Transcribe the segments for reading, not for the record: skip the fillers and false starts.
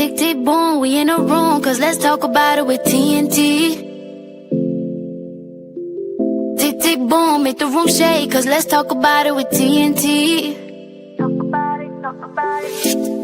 Tick, tick, boom, we in a room, cause let's talk about it with TNT. Tick, tick, boom, make the room shake, cause let's talk about it with TNT. Talk about it, talk about it.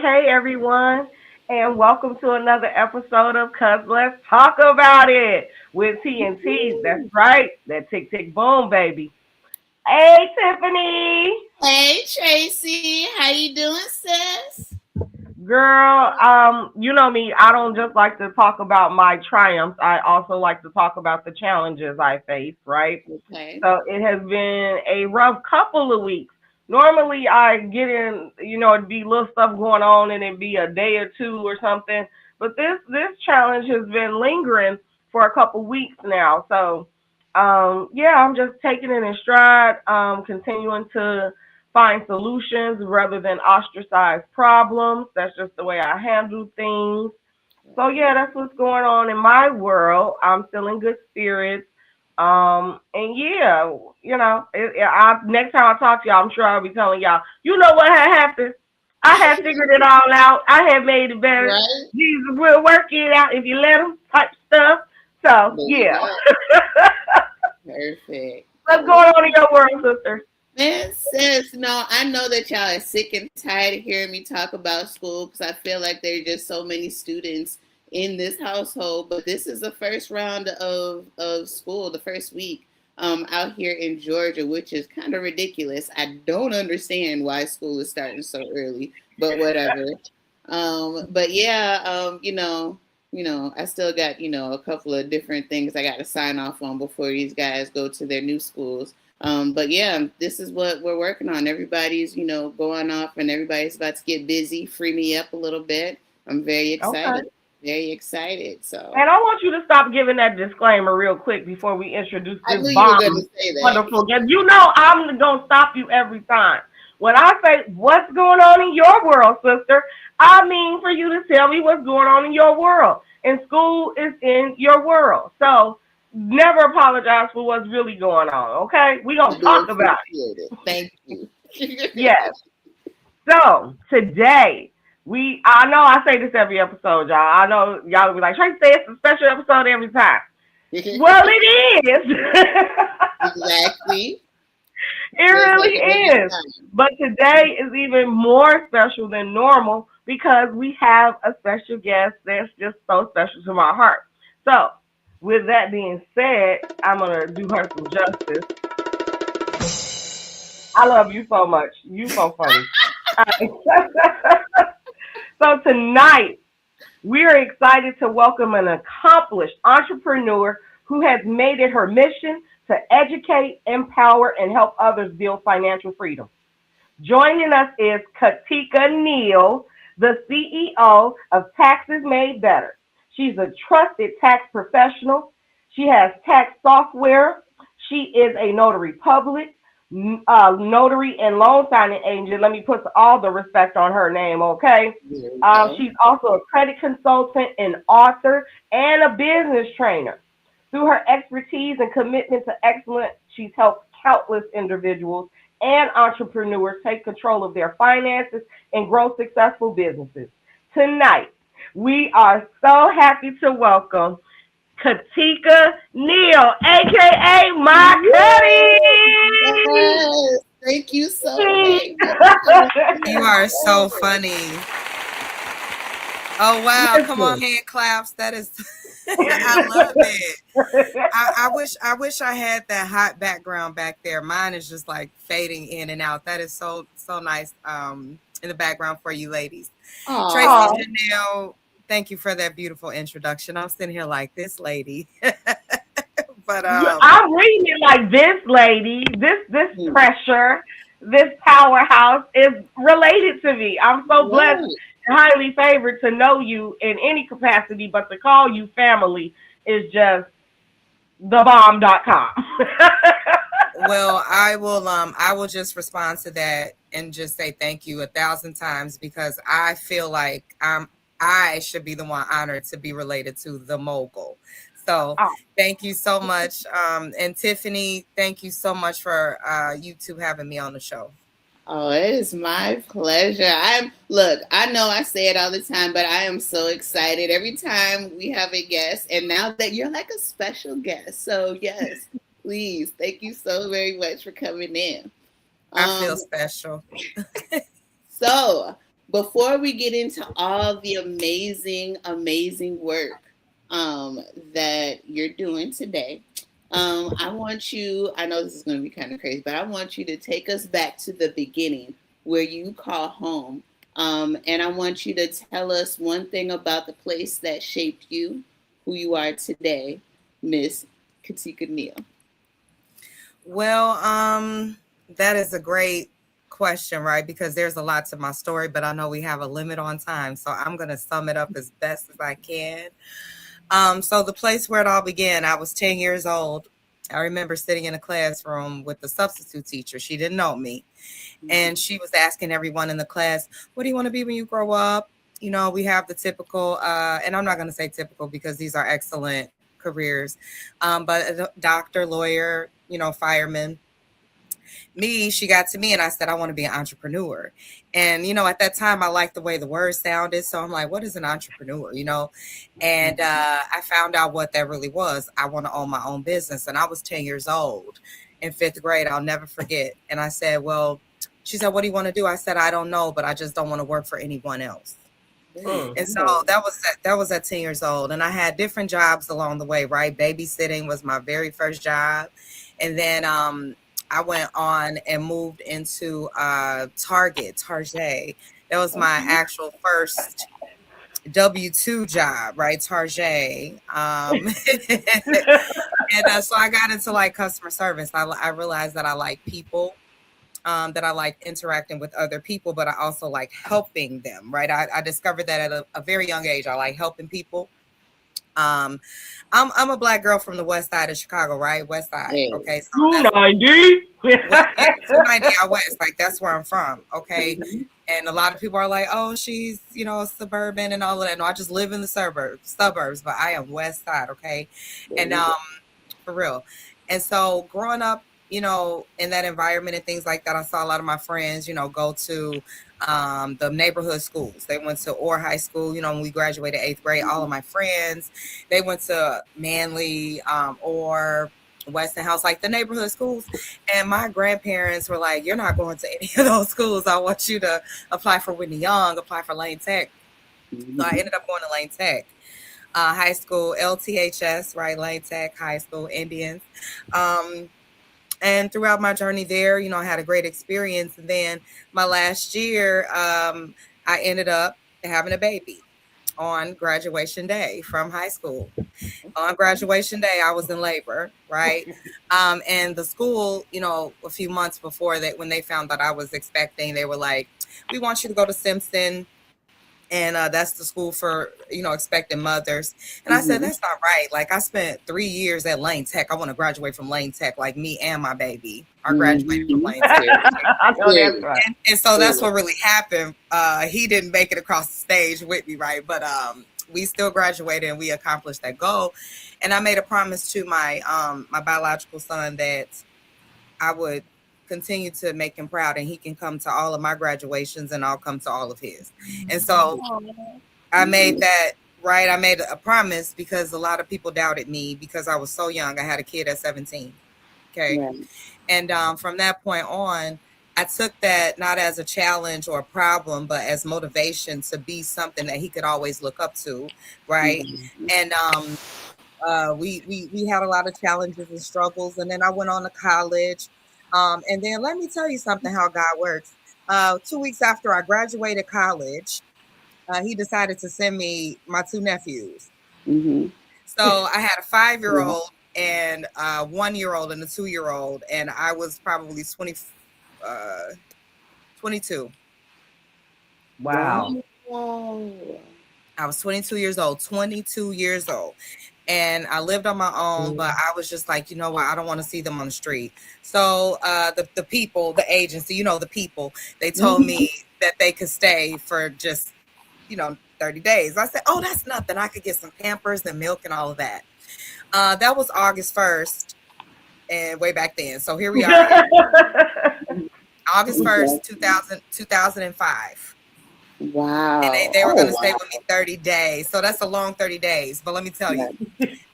Hey, everyone, and welcome to another episode of Cuz Let's Talk About It with TNT. That's right, that tick, tick, boom, baby. Hey, Tiffany. Hey, Tracee. How you doing, sis? Girl, you know me, I don't just like to talk about my triumphs. I also like to talk about the challenges I face, right? Okay. So it has been a rough couple of weeks. Normally I get in, it'd be little stuff going on and it'd be a day or two or something. But this challenge has been lingering for a couple weeks now. So yeah, I'm just taking it in stride, continuing to find solutions rather than ostracize problems. That's just the way I handle things. So yeah, that's what's going on in my world. I'm still in good spirits. And yeah, next time I talk to y'all, I'm sure I'll be telling y'all, you know what had happened? I had figured it all out. I had made it better. Right? Jesus will work it out if you let him type stuff. So yeah. Perfect. What's going on in your world, sister? Man, sis, no, I know that y'all are sick and tired of hearing me talk about school because I feel like there are just so many students in this household. But this is the first round of school, the first week out here in Georgia, which is kind of ridiculous. I don't understand why school is starting so early, but whatever. But yeah, I still got, a couple of different things I got to sign off on before these guys go to their new schools. But yeah, this is what we're working on. Everybody's, going off and everybody's about to get busy, free me up a little bit. I'm very excited. Okay. Very excited. So, and I want you to stop giving that disclaimer real quick before we introduce I this knew you were bomb. going to say that. Wonderful guest. You know I'm gonna stop you every time. When I say what's going on in your world, sister, I mean for you to tell me what's going on in your world. And school is in your world. So never apologize for what's really going on, okay? We're gonna talk about it. Thank you. Yes. So today I know I say this every episode, y'all. I know y'all will be like, Tracee say it's a special episode every time. Well, it is. Exactly. It really is. But today is even more special than normal because we have a special guest that's just so special to my heart. So, with that being said, I'm going to do her some justice. I love you so much. You so funny. So tonight, we are excited to welcome an accomplished entrepreneur who has made it her mission to educate, empower, and help others build financial freedom. Joining us is Katika Neal, the CEO of Taxes Made Better. She's a trusted tax professional. She has tax software. She is a notary public, notary and loan signing agent. Let me put all the respect on her name, okay? She's also a credit consultant, an author, and a business trainer. Through her expertise and commitment to excellence, she's helped countless individuals and entrepreneurs take control of their finances and grow successful businesses. Tonight, we are so happy to welcome Katika Neal, aka My Cuddy. Yes, thank you so much. You are so funny. Oh wow! Come on, hand claps. That is, I love it. I wish I had that hot background back there. Mine is just like fading in and out. That is so nice. In the background for you ladies. Tracee, Janelle, thank you for that beautiful introduction. I'm sitting here like this lady. But I'm reading it like this lady, this pressure, this powerhouse is related to me. I'm so blessed and highly favored to know you in any capacity, but to call you family is just thebomb.com. Well, I will just respond to that and just say thank you 1,000 times because I feel like I should be the one honored to be related to the mogul. So Oh, thank you so much. And Tiffany, thank you so much for you two having me on the show. Oh, it is my pleasure. Look, I know I say it all the time, but I am so excited every time we have a guest. And now that you're like a special guest. So yes, please. Thank you so very much for coming in. I feel Um, special. so before we get into all the amazing, amazing work um, that you're doing today, I want you, I know this is going to be kind of crazy, but I want you to take us back to the beginning where you call home. And I want you to tell us one thing about the place that shaped you, who you are today, Miss Katika Neal. Well, that is a great question, right? Because there's a lot to my story, but I know we have a limit on time. So I'm going to sum it up as best as I can. So the place where it all began, I was 10 years old. I remember sitting in a classroom with the substitute teacher. She didn't know me. And she was asking everyone in the class, what do you want to be when you grow up? You know, we have the typical, and I'm not going to say typical because these are excellent careers, but a doctor, lawyer, you know, fireman. She got to me and I said, I want to be an entrepreneur. And, you know, at that time, I liked the way the word sounded. So I'm like, what is an entrepreneur, you know? And I found out what that really was. I want to own my own business. And I was 10 years old in fifth grade. I'll never forget. And I said, well, she said, what do you want to do? I said, I don't know, but I just don't want to work for anyone else. And so that was at 10 years old. And I had different jobs along the way, right? Babysitting was my very first job. And then I went on and moved into Target. That was my actual first W-2 job, right? Target. And so I got into like customer service. I realized that I like people. That I like interacting with other people, but I also like helping them, right? I discovered that at a very young age. I like helping people. I'm a Black girl from the West Side of Chicago, right? West Side. Yes. Okay, so 290. 290 out west, like that's where I'm from. Okay, Mhm. and a lot of people are like, oh, she's, you know, suburban and all of that. No, I just live in the suburbs, but I am West Side. Okay, and for real. And so growing up, you know, in that environment and things like that, I saw a lot of my friends, you know, go to the neighborhood schools. They went to Orr High School, you know, when we graduated 8th grade. All of my friends, they went to Manly, or Westinghouse, like the neighborhood schools. And my grandparents were like, you're not going to any of those schools. I want you to apply for Whitney Young, apply for Lane Tech. So I ended up going to Lane Tech. High school, LTHS, right? Lane Tech High School, Indians. And throughout my journey there, you know, I had a great experience. And then my last year, I ended up having a baby on graduation day from high school. On graduation day, I was in labor, right? And the school, you know, a few months before that, when they found that I was expecting, they were like, we want you to go to Simpson. And that's the school for, you know, expecting mothers. And I said, that's not right. Like, I spent 3 years at Lane Tech. I want to graduate from Lane Tech. Like, me and my baby are graduating from Lane Tech. I know that's right. And so that's what really happened. He didn't make it across the stage with me, right? But we still graduated and we accomplished that goal. And I made a promise to my my biological son that I would continue to make him proud, and he can come to all of my graduations and I'll come to all of his. And so I made that, right? I made a promise because a lot of people doubted me because I was so young. I had a kid at 17. Okay. Right. And from that point on, I took that not as a challenge or a problem, but as motivation to be something that he could always look up to. Right. And we had a lot of challenges and struggles. And then I went on to college. And then let me tell you something, how God works. 2 weeks after I graduated college, he decided to send me my 2 nephews. So I had a 5-year-old and a 1-year-old and a 2-year-old. And I was probably 22. Wow. I was 22 years old. And I lived on my own, but I was just like, you know what? I don't want to see them on the street. So the people, the agency, you know, the people, they told me that they could stay for just, you know, 30 days. I said, oh, that's nothing. I could get some Pampers and milk and all of that. That was August 1st and way back then. So here we are, August 1st, 2005. Wow. And they were going to stay with me 30 days. So that's a long 30 days. But let me tell you,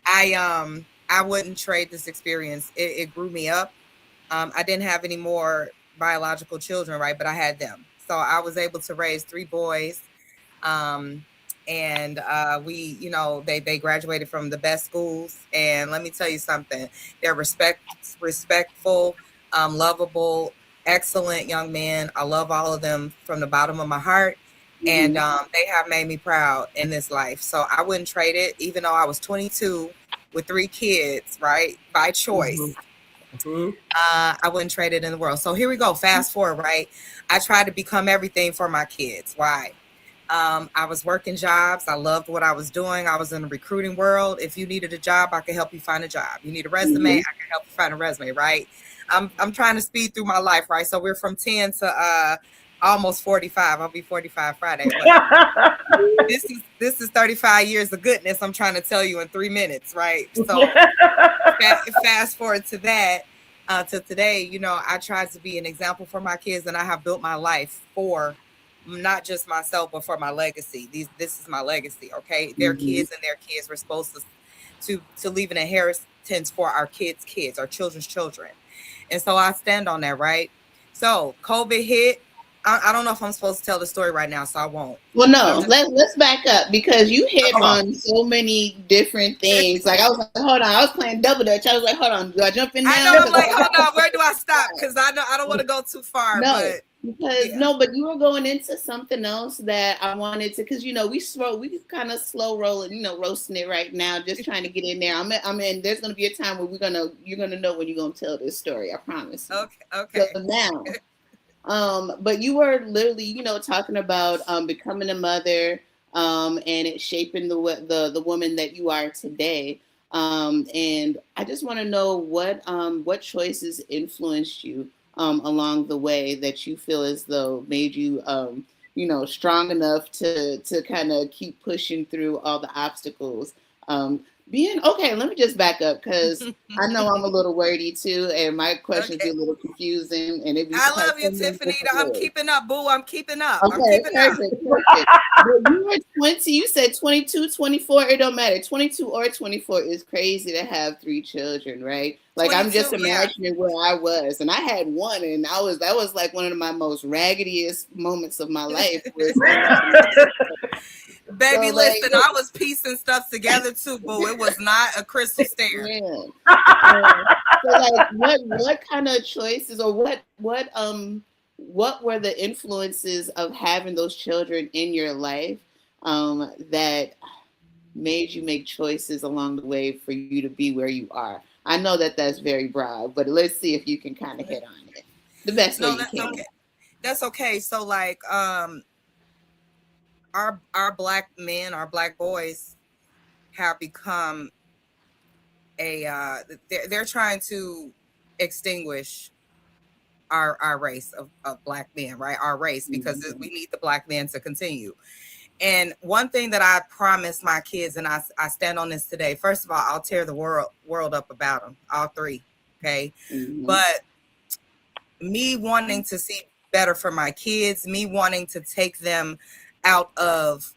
I wouldn't trade this experience. It grew me up. I didn't have any more biological children, right? But I had them. So I was able to raise 3 boys. And we, you know, they graduated from the best schools. And let me tell you something, they're respectful, lovable, excellent young men. I love all of them from the bottom of my heart. And they have made me proud in this life. So I wouldn't trade it, even though I was 22 with 3 kids, right? By choice. I wouldn't trade it in the world. So here we go. Fast forward, right? I tried to become everything for my kids. Why? I was working jobs. I loved what I was doing. I was in the recruiting world. If you needed a job, I could help you find a job. You need a resume, I can help you find a resume, right? I'm trying to speed through my life, right? So we're from 10 to almost 45. I'll be 45 Friday. But this is 35 years of goodness I'm trying to tell you in 3 minutes, right? So fast forward to that, to today, you know, I tried to be an example for my kids, and I have built my life for not just myself, but for my legacy. This is my legacy, okay? Their kids and their kids were supposed to leave an inheritance for our kids' kids, our children's children. And so I stand on that, right? So COVID hit. I don't know if I'm supposed to tell the story right now, so I won't. Well, no, let's back up, because you hit on so many different things. Like, I was like, hold on, I was playing double dutch. I was like, hold on, do I jump in now? I know, I'm like, hold on, where do I stop? Because I don't want to go too far. No, but but you were going into something else that I wanted to, because, you know, we kind of slow rolling, you know, roasting it right now, just trying to get in there. I mean, there's going to be a time where you're going to know when you're going to tell this story. I promise. Okay. So now, but you were literally, you know, talking about becoming a mother, and it shaping the woman that you are today. And I just want to know what choices influenced you along the way that you feel as though made you, you know, strong enough to kind of keep pushing through all the obstacles. Let me just back up, because I know I'm a little wordy too, and my questions be a little confusing. And I love you, Tiffany. I'm keeping up, boo. I'm keeping up. Okay, perfect. But you were 20, you said 22, 24, it don't matter. 22 or 24 is crazy to have 3 children, right? Like, I'm just imagining where I was, and I had one, and that was like one of my most raggediest moments of my life. Baby, so, listen, I was piecing stuff together too, boo. It was not a crystal stair. Yeah. So, like, what kind of choices, or what were the influences of having those children in your life that made you make choices along the way for you to be where you are? I know that that's very broad, but let's see if you can kind of hit on it the best way you can. Okay. That's okay. So, like, our Black men, our Black boys have become they're trying to extinguish our race of Black men, right? Our race, because we need the Black men to continue. And one thing that I promised my kids, and I stand on this today, first of all, I'll tear the world up about them, all 3, okay? But me wanting to see better for my kids, me wanting to take them out of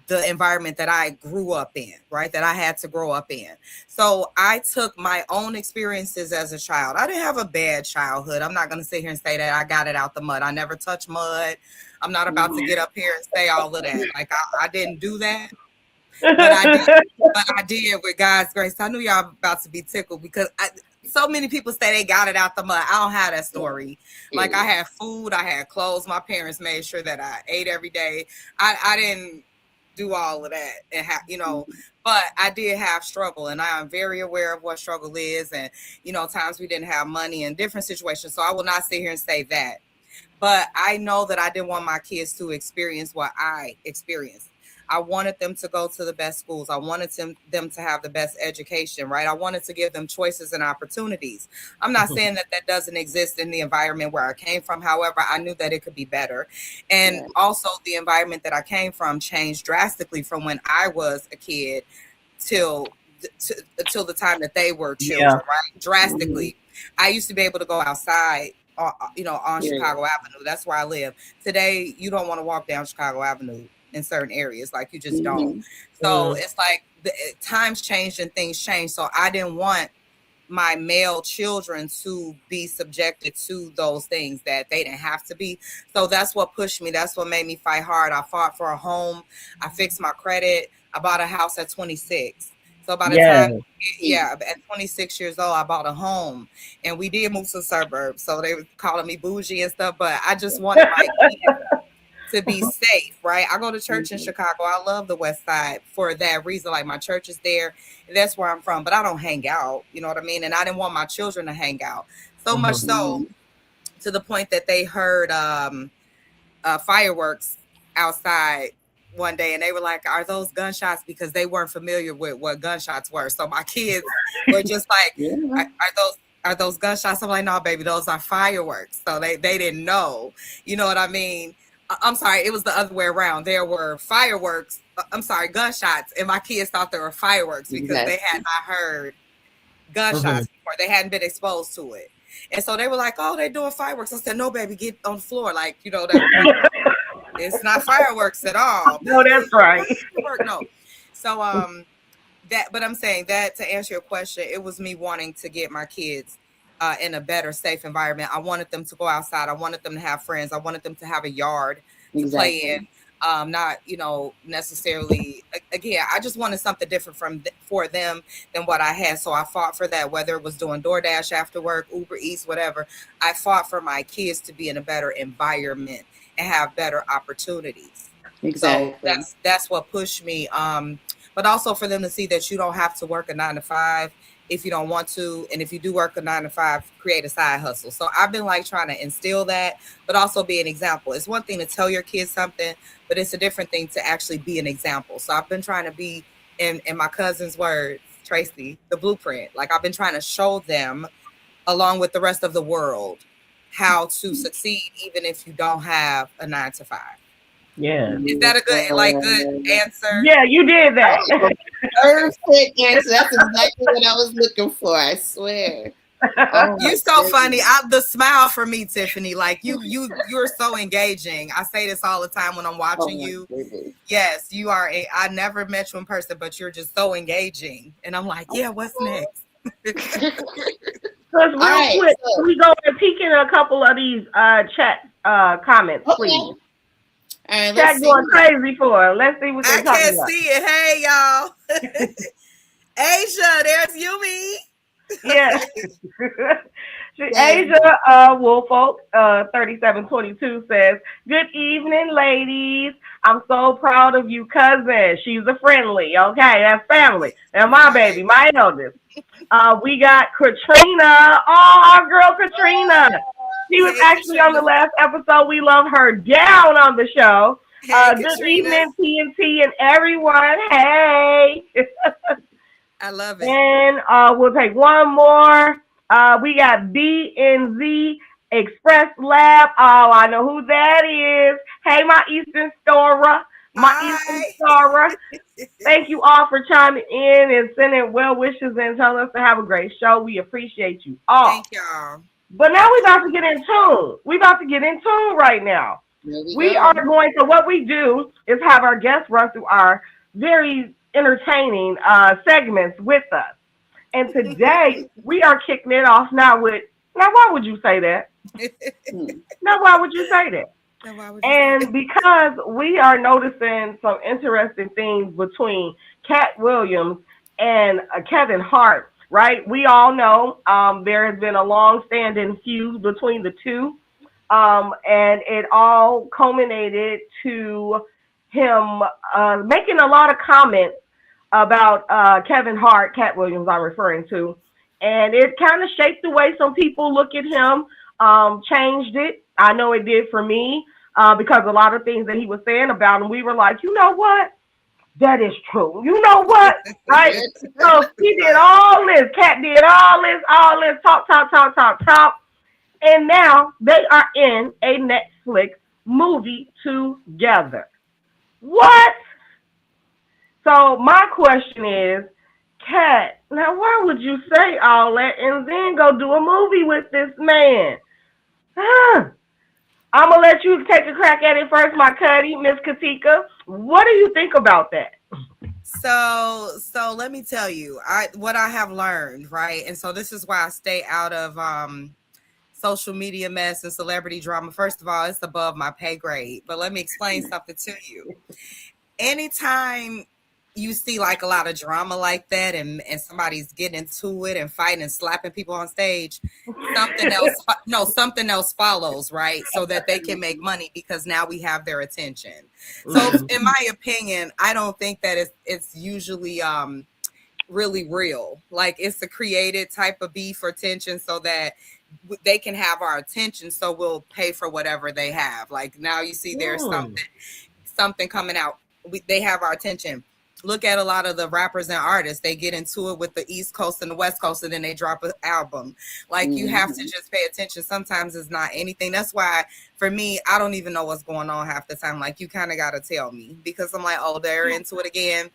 the environment that I grew up in, right? That I had to grow up in. So I took my own experiences as a child. I didn't have a bad childhood. I'm not going to sit here and say that I got it out the mud. I never touched mud. I'm not about to get up here and say all of that. Like, I didn't do that. But I did with God's grace. I knew y'all about to be tickled, because so many people say they got it out the mud. I don't have that story. Like, I had food, I had clothes. My parents made sure that I ate every day. I didn't do all of that, and you know, but I did have struggle, and I am very aware of what struggle is. And, you know, times we didn't have money in different situations. So I will not sit here and say that. But I know that I didn't want my kids to experience what I experienced. I wanted them to go to the best schools. I wanted them to have the best education, right? I wanted to give them choices and opportunities. I'm not saying that that doesn't exist in the environment where I came from. However, I knew that it could be better. And also the environment that I came from changed drastically from when I was a kid till the time that they were children, right? Drastically. I used to be able to go outside, on Chicago Avenue. That's where I live. Today, you don't want to walk down Chicago Avenue in certain areas. Like, you just don't. So it's like times changed and things changed. So I didn't want my male children to be subjected to those things that they didn't have to be. So that's what pushed me. That's what made me fight hard. I fought for a home. I fixed my credit. I bought a house at 26. So by the time, at 26 years old, I bought a home, and we did move to the suburbs. So they were calling me bougie and stuff, but I just wanted my kids to be safe, right? I go to church in Chicago. I love the West Side for that reason. Like, my church is there. That's where I'm from, but I don't hang out. You know what I mean? And I didn't want my children to hang out. So much so to the point that they heard fireworks outside one day, and they were like, "Are those gunshots?" Because they weren't familiar with what gunshots were. So my kids were just like, "Are those gunshots?" I'm like, "No, baby, those are fireworks." So they didn't know. You know what I mean? I'm sorry, it was the other way around. There were gunshots, and my kids thought there were fireworks because they had not heard gunshots before. They hadn't been exposed to it. And so they were like, "Oh, they're doing fireworks." I said, "No, baby, get on the floor." Like, it's not fireworks at all. No, that's right. No. So but I'm saying that to answer your question, it was me wanting to get my kids in a better, safe environment. I wanted them to go outside. I wanted them to have friends. I wanted them to have a yard to play in. Not, necessarily, again, I just wanted something different for them than what I had. So I fought for that, whether it was doing DoorDash after work, Uber Eats, whatever. I fought for my kids to be in a better environment and have better opportunities. Exactly. So that's what pushed me. But also for them to see that you don't have to work a 9 to 5 if you don't want to. And if you do work a 9 to 5, create a side hustle. So I've been trying to instill that, but also be an example. It's one thing to tell your kids something, but it's a different thing to actually be an example. So I've been trying to be, in my cousin's words, Tracee, the blueprint. Like, I've been trying to show them, along with the rest of the world, how to succeed even if you don't have a 9 to 5. Yeah. Is that a good answer? Yeah, you did that. Perfect answer. That's exactly what I was looking for. I swear. You're so funny. The smile for me, Tiffany. Like, you're so engaging. I say this all the time when I'm watching you. Goodness. Yes, you are. I never met you in person, but you're just so engaging. And I'm like, yeah, what's next? Real quick, we go and peek in a couple of these chat comments, please. All right, Chat going crazy for. Let's see what they're talking about. I can't see it. Hey, y'all. Asia, there's Yumi. Yeah. Asia Woolfolk 3722 says, "Good evening, ladies. I'm so proud of you, cousin. She's a friendly. Okay, that's family. And my baby, my eldest. We got Katrina. Oh, our girl Katrina. She was actually on the last episode. We love her down on the show. Good evening, TNT and everyone. Hey." I love it. And we'll take one more. We got BNZ Express Lab. Oh, I know who that is. Hey, my Eastern Stora. Eastern Stora. Thank you all for chiming in and sending well wishes and telling us to have a great show. We appreciate you all. Thank y'all. But now we're about to get in tune. We're about to get in tune right now. We are going to, what we do is have our guests run through our very entertaining segments with us. And today we are kicking it off now why would you say that? Why would you say that? Because we are noticing some interesting things between Cat Williams and Kevin Hart, right? We all know there has been a long-standing feud between the two, and it all culminated to him making a lot of comments about Kevin Hart, Cat Williams I'm referring to, and it kind of shaped the way some people look at him, changed it. I know it did for me, because a lot of things that he was saying about him, we were like, you know what? That is true. You know what? Right? So she did all this. Kat did all this, talk. And now they are in a Netflix movie together. What? So my question is, Kat, now why would you say all that and then go do a movie with this man? Huh. I'm gonna let you take a crack at it first, my cutie, Miss Katika. What do you think about that? So let me tell you, what I have learned, right? And so this is why I stay out of social media mess and celebrity drama. First of all, it's above my pay grade. But let me explain something to you. Anytime you see like a lot of drama like that and somebody's getting into it and fighting and slapping people on stage, something else follows, right? So that they can make money because now we have their attention. So in my opinion, I don't think that it's usually really real. Like it's a created type of beef or tension so that they can have our attention, so we'll pay for whatever they have. Like now you see there's something coming out. They have our attention. Look at a lot of the rappers and artists. They get into it with the East Coast and the West Coast, and then they drop an album. Like you have to just pay attention. Sometimes it's not anything. That's why for me, I don't even know what's going on half the time. Like you kind of got to tell me because I'm like, oh, they're into it again.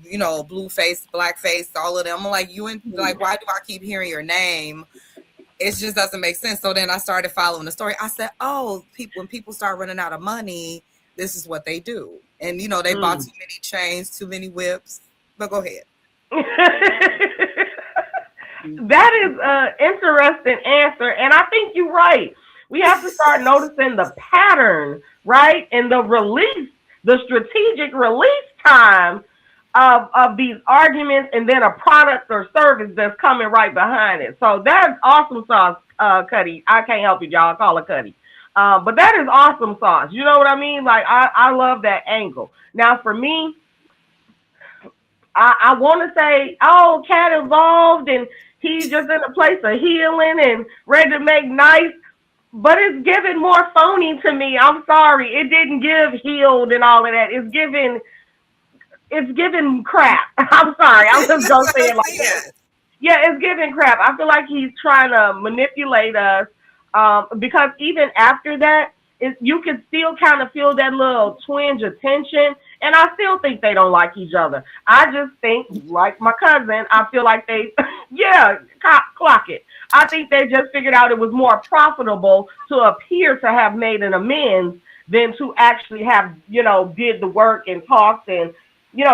You know, blue face, black face, all of them. I'm like, like, why do I keep hearing your name? It just doesn't make sense. So then I started following the story. I said, oh, when people start running out of money, this is what they do. And, you know, they bought too many chains, too many whips. But go ahead. That is an interesting answer. And I think you're right. We have to start noticing the pattern, right? And the strategic release time of these arguments and then a product or service that's coming right behind it. So that's awesome sauce, Cuddy. I can't help you, y'all. Call her Cuddy. But that is awesome sauce. You know what I mean? Like, I love that angle. Now, for me, I want to say, oh, Cat evolved and he's just in a place of healing and ready to make nice. But it's giving more phony to me. I'm sorry. It didn't give healed and all of that. It's giving crap. I'm sorry. I'm just going to say it like that. Yeah, it's giving crap. I feel like he's trying to manipulate us. Because even after that, you can still kind of feel that little twinge of tension. And I still think they don't like each other. I just think, like my cousin, I feel like they, clock it. I think they just figured out it was more profitable to appear to have made an amends than to actually have, did the work and talked and,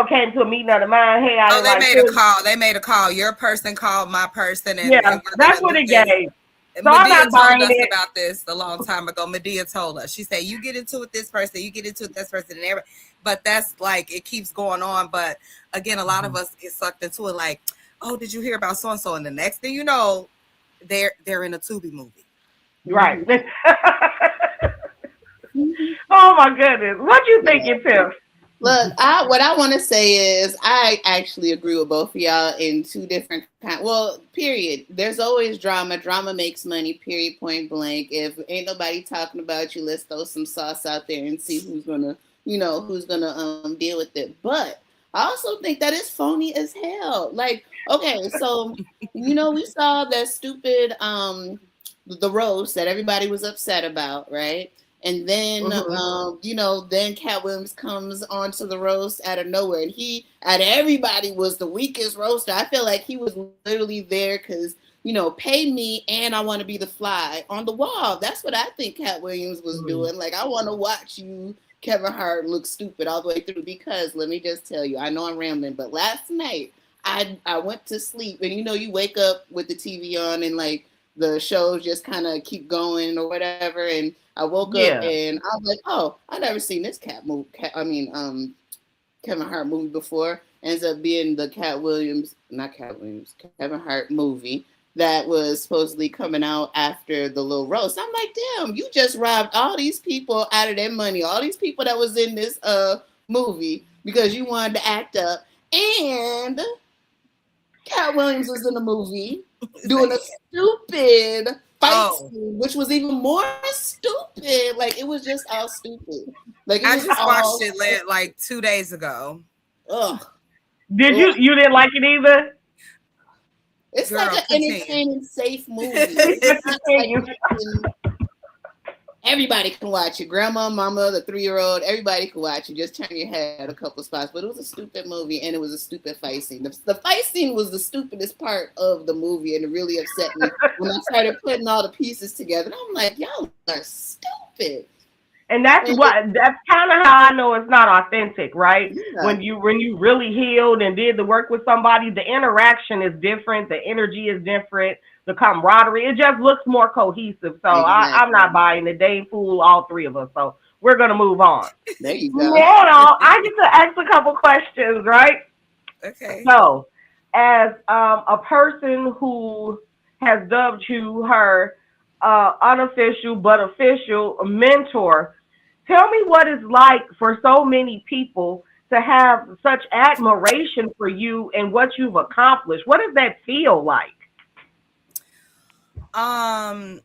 came to a meeting of the mind. Hey, they made a call. They made a call. Your person called my person. And that's what it gave. So Medea told us about this a long time ago. Medea told us. She said, you get into it with this person, you get into it with this person, and everybody. But that's like, it keeps going on. But again, a lot of us get sucked into it like, oh, did you hear about so-and-so? And the next thing you know, they're in a Tubi movie. Right. Oh, my goodness. What you thinking, Tiff? Look, what I want to say is I actually agree with both of y'all in two different kinds. Well, period. There's always drama. Drama makes money, period, point blank. If ain't nobody talking about you, let's throw some sauce out there and see who's going to deal with it. But I also think that it's phony as hell. Like, okay, so, we saw that stupid, the roast that everybody was upset about, right? And then, then Cat Williams comes onto the roast out of nowhere. And he, out of everybody, was the weakest roaster. I feel like he was literally there because, pay me and I want to be the fly on the wall. That's what I think Cat Williams was doing. Like, I want to watch you, Kevin Hart, look stupid all the way through. Because let me just tell you, I know I'm rambling, but last night I went to sleep. And, you wake up with the TV on and, like, the shows just kind of keep going or whatever. And I woke up and I was like, oh, I never seen this Kevin Hart movie before. Ends up being the Kevin Hart movie that was supposedly coming out after the little roast. I'm like, damn, you just robbed all these people out of their money, all these people that was in this movie because you wanted to act up. And Cat Williams was in the movie doing a stupid fight scene, which was even more stupid. Like, it was just all stupid. Like, I just watched it like 2 days ago. Ugh. Did you didn't like it either? It's Girl, like an continue. entertaining, safe movie. It's not like Continue. everybody can watch it. Grandma, mama, the 3-year-old, everybody can watch it. Just turn your head a couple spots. But it was a stupid movie, and it was a stupid fight scene. The fight scene was the stupidest part of the movie, and it really upset me when I started putting all the pieces together. And I'm like, y'all are stupid. And that's kind of how I know it's not authentic, right? Yeah. When you really healed and did the work with somebody, the interaction is different, the energy is different, the camaraderie, it just looks more cohesive. So I'm not buying it. They fool all three of us. So we're gonna move on. There you go. Now I get to ask a couple questions, right? Okay. So, as a person who has dubbed you her unofficial but official mentor, tell me what it's like for so many people to have such admiration for you and what you've accomplished. What does that feel like? My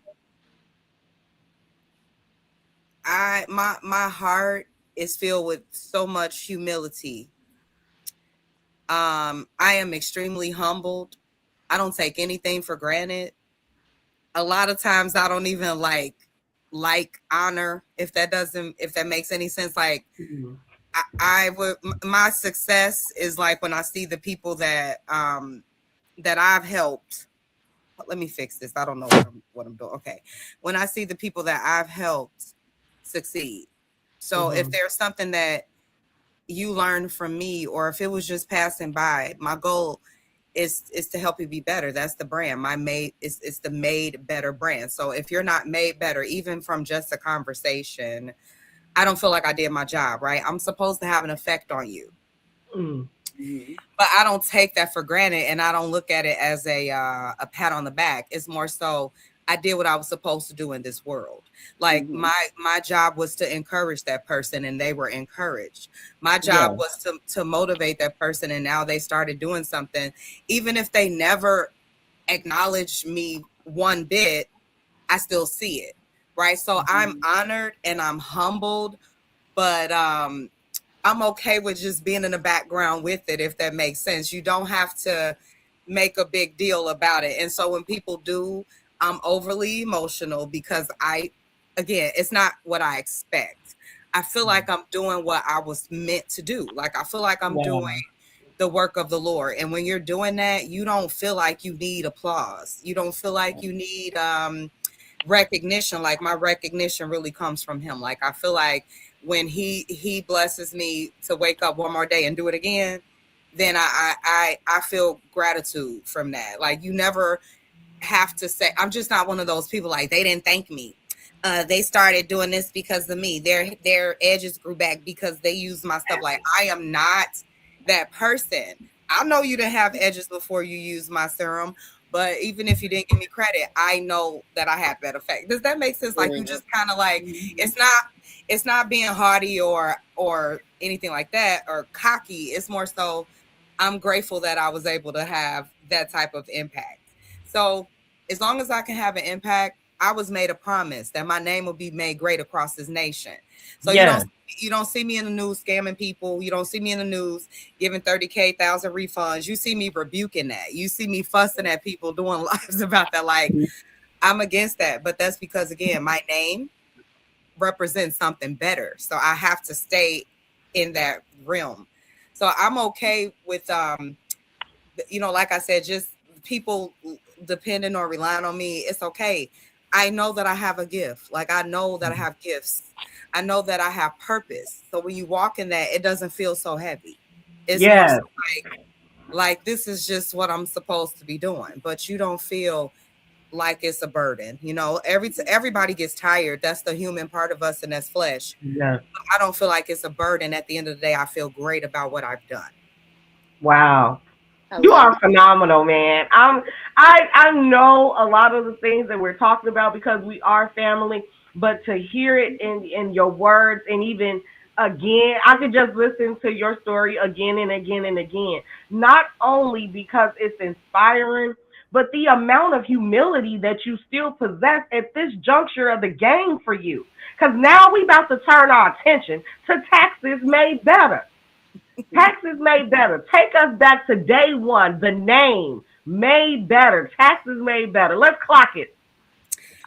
heart is filled with so much humility. I am extremely humbled. I don't take anything for granted. A lot of times I don't even like honor, if that makes any sense. Like I would, my success is like when I see the people that I've helped. Let me fix this. I don't know what I'm doing. Okay. When I see the people that I've helped succeed. So if there's something that you learned from me, or if it was just passing by, my goal is to help you be better. That's the brand. It's the Made Better brand. So if you're not made better, even from just a conversation, I don't feel like I did my job, right? I'm supposed to have an effect on you. But I don't take that for granted, and I don't look at it as a pat on the back. It's more so I did what I was supposed to do in this world. Like my job was to encourage that person, and they were encouraged. My job was to motivate that person, and now they started doing something. Even if they never acknowledged me one bit, I still see it, right? So I'm honored and I'm humbled, but I'm okay with just being in the background with it, if that makes sense. You don't have to make a big deal about it. And so when people do, I'm overly emotional because again, it's not what I expect. I feel like I'm doing what I was meant to do. Like I feel like I'm doing the work of the Lord. And when you're doing that, you don't feel like you need applause. You don't feel like you need recognition. Like my recognition really comes from him. Like I feel like when he blesses me to wake up one more day and do it again, then I feel gratitude from that. Like you never have to say, I'm just not one of those people like they didn't thank me. They started doing this because of me. Their edges grew back because they used my stuff. Like I am not that person. I know you didn't have edges before you used my serum, but even if you didn't give me credit, I know that I had that effect. Does that make sense? Like you just kind of like, it's not being haughty or anything like that or cocky. It's more so I'm grateful that I was able to have that type of impact. So as long as I can have an impact, I was made a promise that my name will be made great across this nation. So you don't see me in the news scamming people. You don't see me in the news giving 1,000 refunds. You see me rebuking that. You see me fussing at people, doing lives about that. Like I'm against that. But that's because, again, my name represents something better. So I have to stay in that realm. So I'm okay with, like I said, just people depending or relying on me. It's okay. I know that I have a gift. Like I know that I have gifts. I know that I have purpose. So when you walk in that, it doesn't feel so heavy. It's more so like this is just what I'm supposed to be doing, but you don't feel like it's a burden. Everybody gets tired. That's the human part of us, and that's flesh. I don't feel like it's a burden. At the end of the day, I feel great about what I've done. Wow. You are phenomenal, man. I know a lot of the things that we're talking about because we are family, but to hear it in your words, and even again, I could just listen to your story again and again and again. Not only because it's inspiring, but the amount of humility that you still possess at this juncture of the game for you. Because now we about to turn our attention to taxes made better. Taxes Made Better. Take us back to day one. The name Made Better. Taxes Made Better. Let's clock it.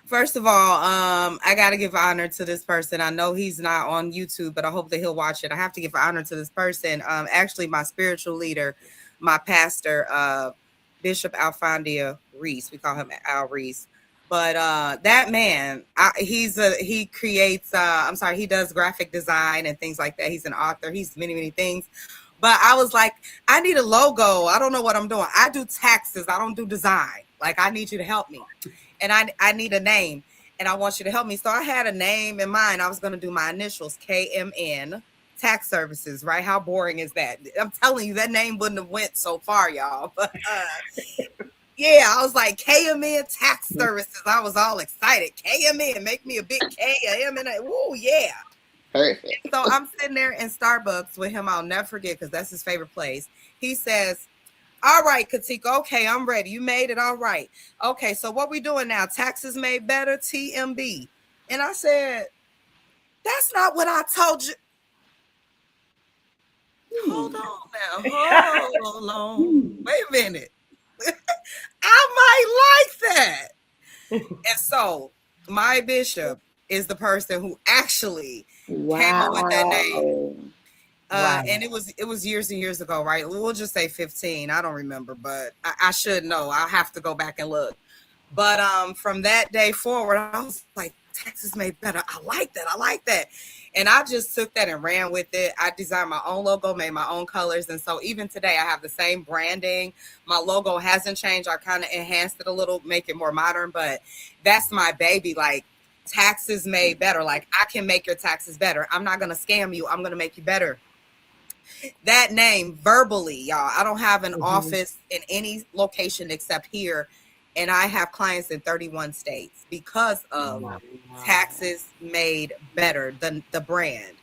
First of all, I got to give honor to this person. I know he's not on YouTube, but I hope that he'll watch it. I have to give honor to this person. Actually, my spiritual leader, my pastor, Bishop Alfondia Reese. We call him Al Reese. But that man, he creates. He does graphic design and things like that. He's an author. He's many things. But I was like, I need a logo. I don't know what I'm doing. I do taxes. I don't do design. Like, I need you to help me. And I need a name, and I want you to help me. So I had a name in mind. I was going to do my initials, KMN, Tax Services, right? How boring is that? I'm telling you, that name wouldn't have went so far, y'all. But yeah, I was like, KMN Tax Services. I was all excited. KMN, make me a big K, a M, and a, woo, yeah. Perfect. So I'm sitting there in Starbucks with him. I'll never forget, because that's his favorite place. He says, all right, Katika, okay, I'm ready. You made it. All right. Okay, so what we doing now? Taxes Made Better, TMB. And I said, that's not what I told you. Hold on now. Hold on. Wait a minute. I might like that. And so my bishop is the person who actually came up with that name. Right. And it was years and years ago, right? We'll just say 15. I don't remember, but I should know. I'll have to go back and look. But from that day forward, I was like, Taxes Made Better. I like that. I like that. And I just took that and ran with it. I designed my own logo, made my own colors. And so even today, I have the same branding. My logo hasn't changed. I kind of enhanced it a little, make it more modern. But that's my baby. Like, Taxes Made Better. Like, I can make your taxes better. I'm not going to scam you. I'm going to make you better. That name verbally, y'all. I don't have an office in any location except here, and I have clients in 31 states because of Taxes Made Better, the brand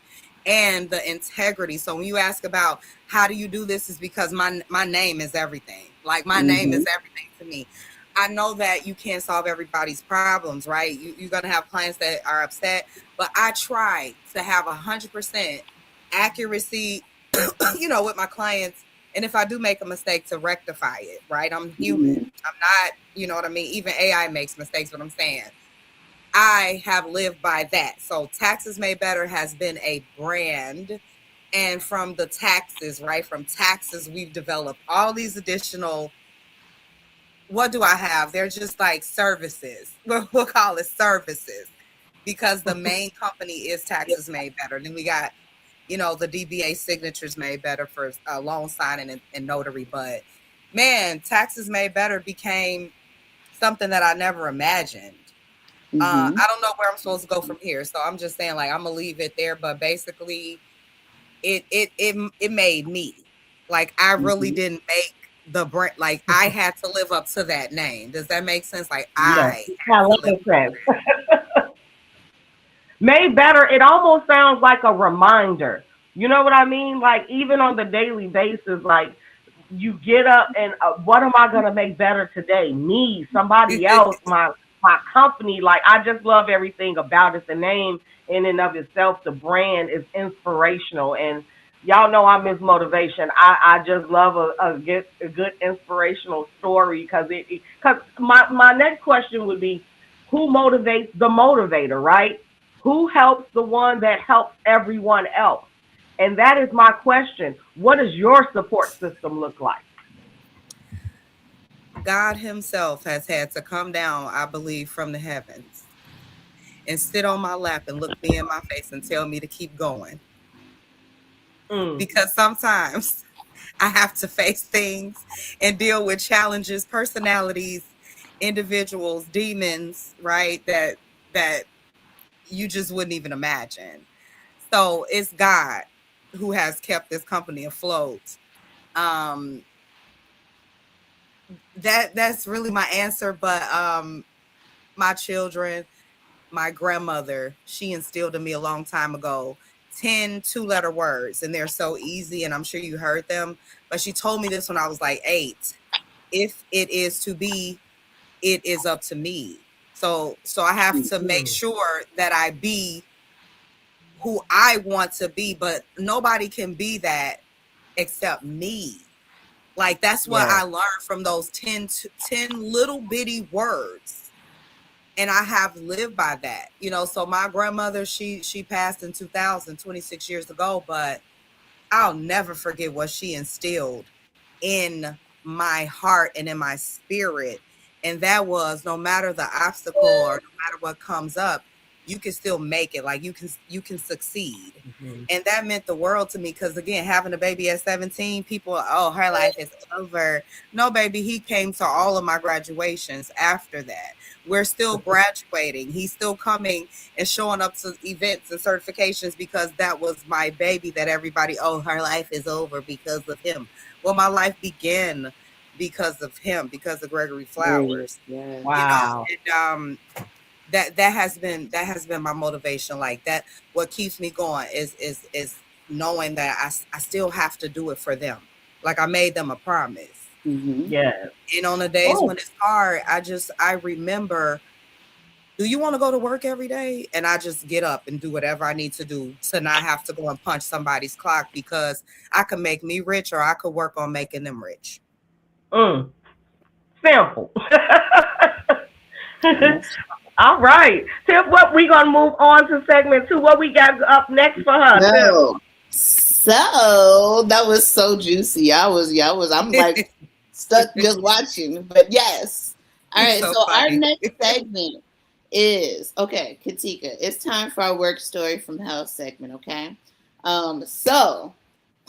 and the integrity. So when you ask about how do you do this, is because my name is everything. Like, my name is everything to me. I know that you can't solve everybody's problems, right? You're gonna have clients that are upset, but I try to have 100% accuracy with my clients. And if I do make a mistake, to rectify it, right? I'm human. I'm not, you know what I mean? Even AI makes mistakes, but I'm saying I have lived by that. So Taxes Made Better has been a brand. And from the taxes, right? From taxes, we've developed all these additional, what do I have? They're just like services. We'll call it services, because the main company is Taxes Made Better. Then we got, the DBA signatures made better for loan signing and notary. But man, Taxes Made Better became something that I never imagined. I don't know where I'm supposed to go from here. So I'm just saying, like, I'm gonna leave it there. But basically, it made me. Like, I really didn't make the brand. Like, I had to live up to that name. Does that make sense? Like, I love sense. Made Better, it almost sounds like a reminder. You know what I mean? Like, even on the daily basis, like, you get up and what am I going to make better today? Me, somebody else, my company. Like, I just love everything about it. The name in and of itself, the brand is inspirational. And y'all know I'm Miss Motivation. I just love a good inspirational story, because my next question would be, who motivates the motivator, right? Who helps the one that helps everyone else? And that is my question. What does your support system look like? God himself has had to come down, I believe, from the heavens and sit on my lap and look me in my face and tell me to keep going. Because sometimes I have to face things and deal with challenges, personalities, individuals, demons, right? That you just wouldn't even imagine. So it's God who has kept this company afloat. That's really my answer. But my children, my grandmother, she instilled in me a long time ago 10 two-letter words, and they're so easy, and I'm sure you heard them. But she told me this when I was like 8. If it is to be, it is up to me. So I have to make sure that I be who I want to be, but nobody can be that except me. Like, that's what I learned from those 10 little bitty words. And I have lived by that, you know. So my grandmother, she passed in 2000, 26 years ago, but I'll never forget what she instilled in my heart and in my spirit. And that was, no matter the obstacle or no matter what comes up, you can still make it. Like, you can succeed. Mm-hmm. And that meant the world to me, because again, having a baby at 17, people, oh, her life is over. No, baby, he came to all of my graduations after that. We're still graduating. He's still coming and showing up to events and certifications, because that was my baby that everybody, oh, her life is over because of him. Well, my life began because of him, because of Gregory Flowers. Yeah. Wow. You know? And that has been my motivation. Like, that, what keeps me going is knowing that I still have to do it for them. Like, I made them a promise. Mm-hmm. Yeah. And on the days when it's hard, I remember, do you want to go to work every day? And I just get up and do whatever I need to do to not have to go and punch somebody's clock, because I could make me rich, or I could work on making them rich. Simple. All right. Tiff, what we gonna move on to segment 2? What we got up next for her? No. So that was so juicy. I'm like stuck just watching. But yes. All right. So our next segment is, okay, Katika, it's time for our work story from hell segment. Okay. So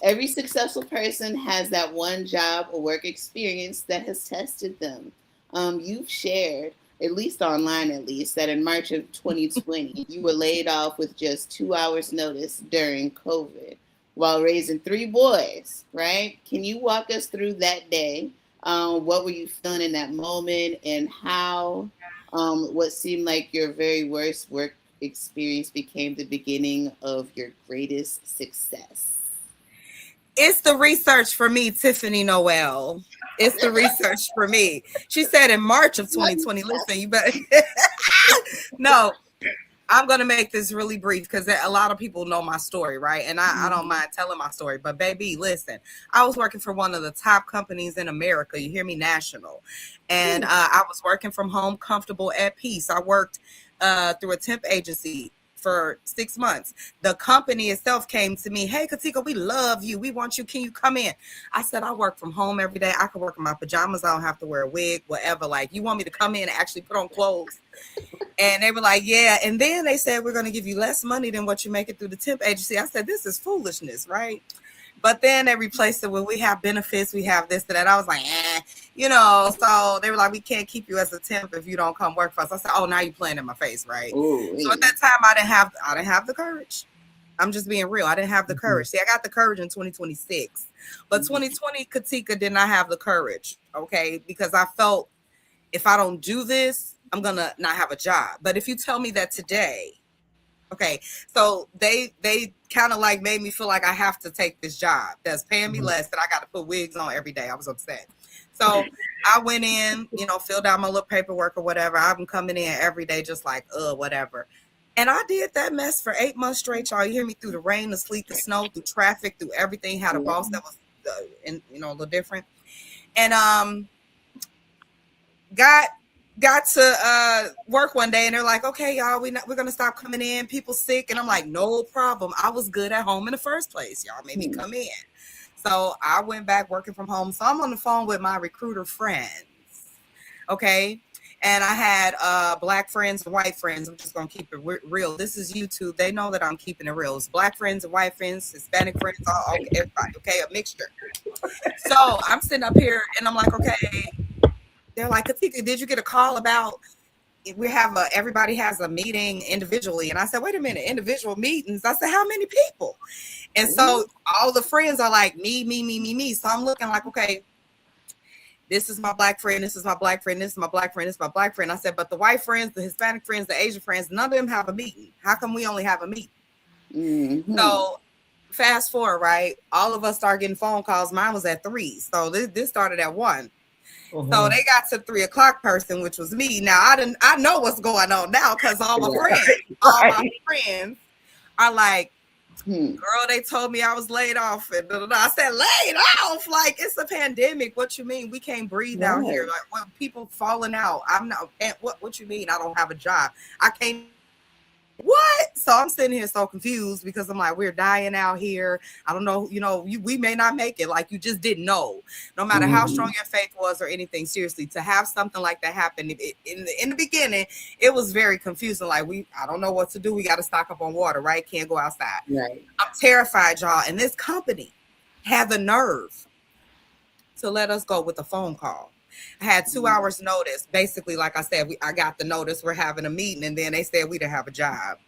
every successful person has that one job or work experience that has tested them. You've shared, at least online that in March of 2020, you were laid off with just 2 hours notice during COVID while raising 3 boys, right? Can you walk us through that day? What were you feeling in that moment, and how what seemed like your very worst work experience became the beginning of your greatest success? It's the research for me, Tiffany Noelle. It's the research for me. She said in March of 2020, listen, you better. No, I'm going to make this really brief, because a lot of people know my story, right? And I don't mind telling my story. But baby, listen, I was working for one of the top companies in America. You hear me? National. And I was working from home, comfortable, at peace. I worked through a temp agency for 6 months. The company itself came to me, hey, Katika, we love you. We want you. Can you come in? I said, I work from home every day. I can work in my pajamas. I don't have to wear a wig, whatever. Like, you want me to come in and actually put on clothes? And they were like, yeah. And then they said, we're going to give you less money than what you make it through the temp agency. I said, this is foolishness, right? But then they replaced it with, we have benefits, we have this and that. I was like, you know, so they were like, we can't keep you as a temp if you don't come work for us. I said, oh, now you're playing in my face, right? Ooh, so at that time, I didn't have the courage. I'm just being real. I didn't have the courage. See, I got the courage in 2026. But 2020, Katika did not have the courage, okay? Because I felt, if I don't do this, I'm going to not have a job. But if you tell me that today, okay, so they kind of like made me feel like I have to take this job that's paying me less, that I got to put wigs on every day. I was upset. So I went in, you know, filled out my little paperwork or whatever. I'm coming in every day just like, whatever. And I did that mess for 8 months straight, y'all. You hear me? Through the rain, the sleet, the snow, through traffic, through everything. Had a boss that was, a little different. And got to work one day, and they're like, okay, y'all, we're going to stop coming in. People sick. And I'm like, no problem. I was good at home in the first place. Y'all made me come in. So I went back working from home. So I'm on the phone with my recruiter friends. Okay. And I had black friends and white friends. I'm just going to keep it real. This is YouTube. They know that I'm keeping it real. It's black friends and white friends, Hispanic friends, all everybody. Okay. A mixture. So I'm sitting up here and I'm like, okay. They're like, Katika, did you get a call about everybody has a meeting individually? And I said, wait a minute, individual meetings? I said, how many people? And so all the friends are like, me. So I'm looking like, okay, this is my black friend, this is my black friend, this is my black friend, this is my black friend. I said, but the white friends, the Hispanic friends, the Asian friends, none of them have a meeting. How come we only have a meeting? Mm-hmm. So fast forward, right? All of us start getting phone calls. Mine was at 3. So this started at 1. Uh-huh. So they got to 3 o'clock person, which was me. Now I know what's going on now, because all my friends are like, Girl, they told me I was laid off. And I said, laid off? Like, it's a pandemic. What you mean? We can't breathe out here. Like, what, people falling out. I'm not, what you mean I don't have a job? I can't. What? So I'm sitting here so confused because I'm like, we're dying out here. I don't know, we may not make it. Like, you just didn't know. No matter how strong your faith was or anything, seriously, to have something like that happen in the beginning, it was very confusing. Like, I don't know what to do. We got to stock up on water, right? Can't go outside. Right. I'm terrified, y'all. And this company had the nerve to let us go with a phone call. I had 2 hours notice. Basically, like I said, I got the notice. We're having a meeting, and then they said we didn't have a job.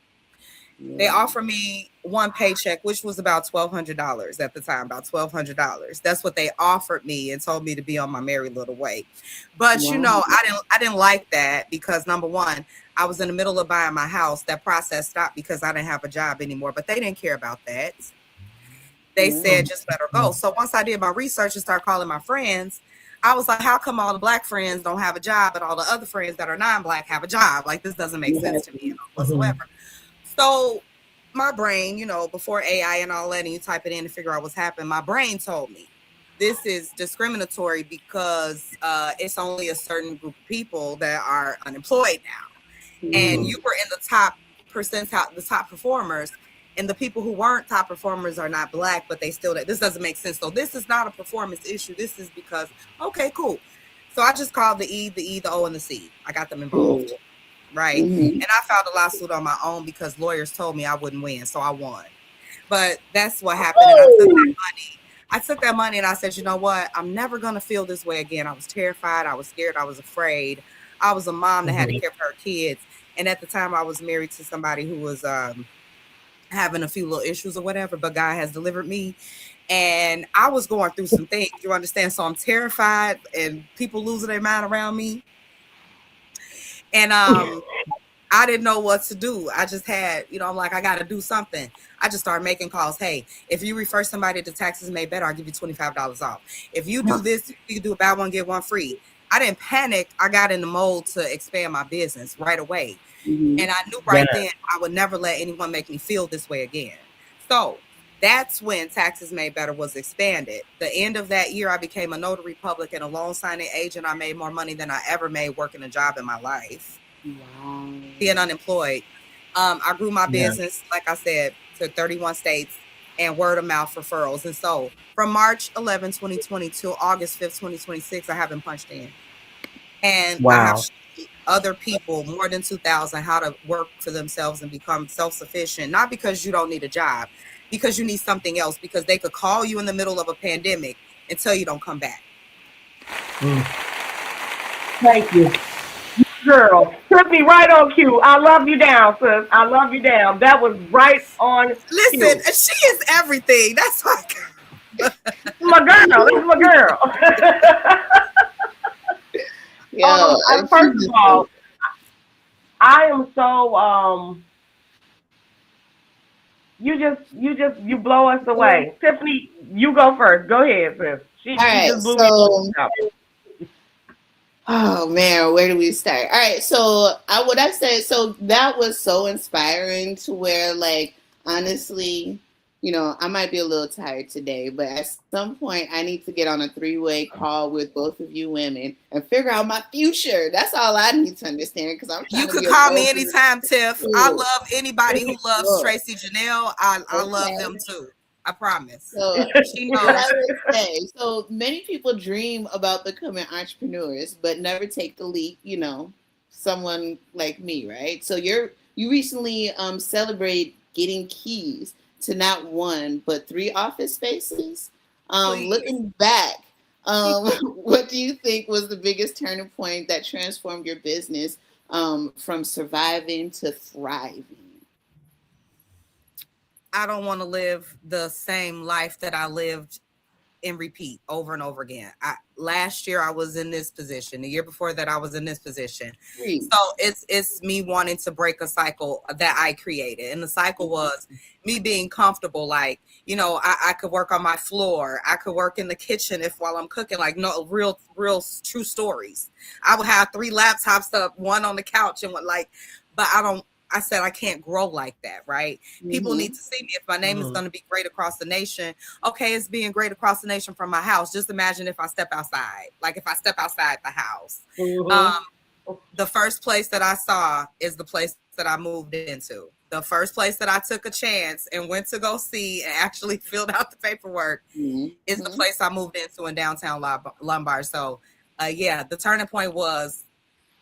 They offered me one paycheck, which was about $1,200 at the time, about $1,200. That's what they offered me and told me to be on my merry little way. But I didn't like that because, number one, I was in the middle of buying my house. That process stopped because I didn't have a job anymore. But they didn't care about that. They said just let her go. So once I did my research and started calling my friends, I was like, how come all the Black friends don't have a job, but all the other friends that are non-Black have a job? Like, this doesn't make sense to me whatsoever. So my brain, before AI and all that, and you type it in to figure out what's happening, my brain told me this is discriminatory because it's only a certain group of people that are unemployed now. And you were in the top percentile, the top performers. And the people who weren't top performers are not Black, but they still, this doesn't make sense. So this is not a performance issue. This is because, okay, cool. So I just called the E, the O, and the C. I got them involved, right? And I filed a lawsuit on my own because lawyers told me I wouldn't win, so I won. But that's what happened. And I took that money and I said, you know what? I'm never going to feel this way again. I was terrified. I was scared. I was afraid. I was a mom that had to care for her kids. And at the time, I was married to somebody who was having a few little issues or whatever, but God has delivered me. And I was going through some things, you understand? So I'm terrified and people losing their mind around me. And I didn't know what to do. I just had, I'm like, I got to do something. I just started making calls. Hey, if you refer somebody to Taxes Made Better, I'll give you $25 off. If you do this, you can do a buy one, get one free. I didn't panic. I got in the mode to expand my business right away. And I knew then I would never let anyone make me feel this way again. So that's when Taxes Made Better was expanded. The end of that year, I became a notary public and a loan signing agent. I made more money than I ever made working a job in my life. Wow. Being unemployed. I grew my business, like I said, to 31 states and word of mouth referrals. And so from March 11, 2020 to August 5th, 2026, I haven't punched in. And I have other people, more than 2,000, how to work for themselves and become self-sufficient, not because you don't need a job, because you need something else, because they could call you in the middle of a pandemic and tell you don't come back. Thank you. Girl, took me right on cue. I love you down, sis. I love you down. That was right on Listen, cue. She is everything. That's like my girl. This is my girl. First of all, I am so you blow us away. Tiffany, you go first. Go ahead, sis. She just blew me up. Oh man, where do we start? All right, so that was so inspiring to where, like, honestly, I might be a little tired today, but at some point I need to get on a 3-way call with both of you women and figure out my future. That's all I need to understand, because I'm trying You could call me anytime, Tiff. I love anybody who loves Tracee Janelle. I love them too. I promise. So she knows. I would say, so many people dream about becoming entrepreneurs, but never take the leap. Someone like me, right? So you recently celebrate getting keys to not 1 but 3 office spaces. Looking back, what do you think was the biggest turning point that transformed your business from surviving to thriving? I don't want to live the same life that I lived and repeat over and over again. Last year I was in this position. The year before that I was in this position. So it's me wanting to break a cycle that I created. And the cycle was me being comfortable. Like, I could work on my floor. I could work in the kitchen while I'm cooking, like, no, real true stories. I would have 3 laptops up, 1 on the couch and but I don't I said I can't grow like that, right? People need to see me. If my name is going to be great across the nation, okay, it's being great across the nation from my house. Just imagine if I step outside, like if I step outside the house. The first place that I saw is the place that I moved into. The first place that I took a chance and went to go see and actually filled out the paperwork is the place I moved into in downtown Lombard. So, yeah, the turning point was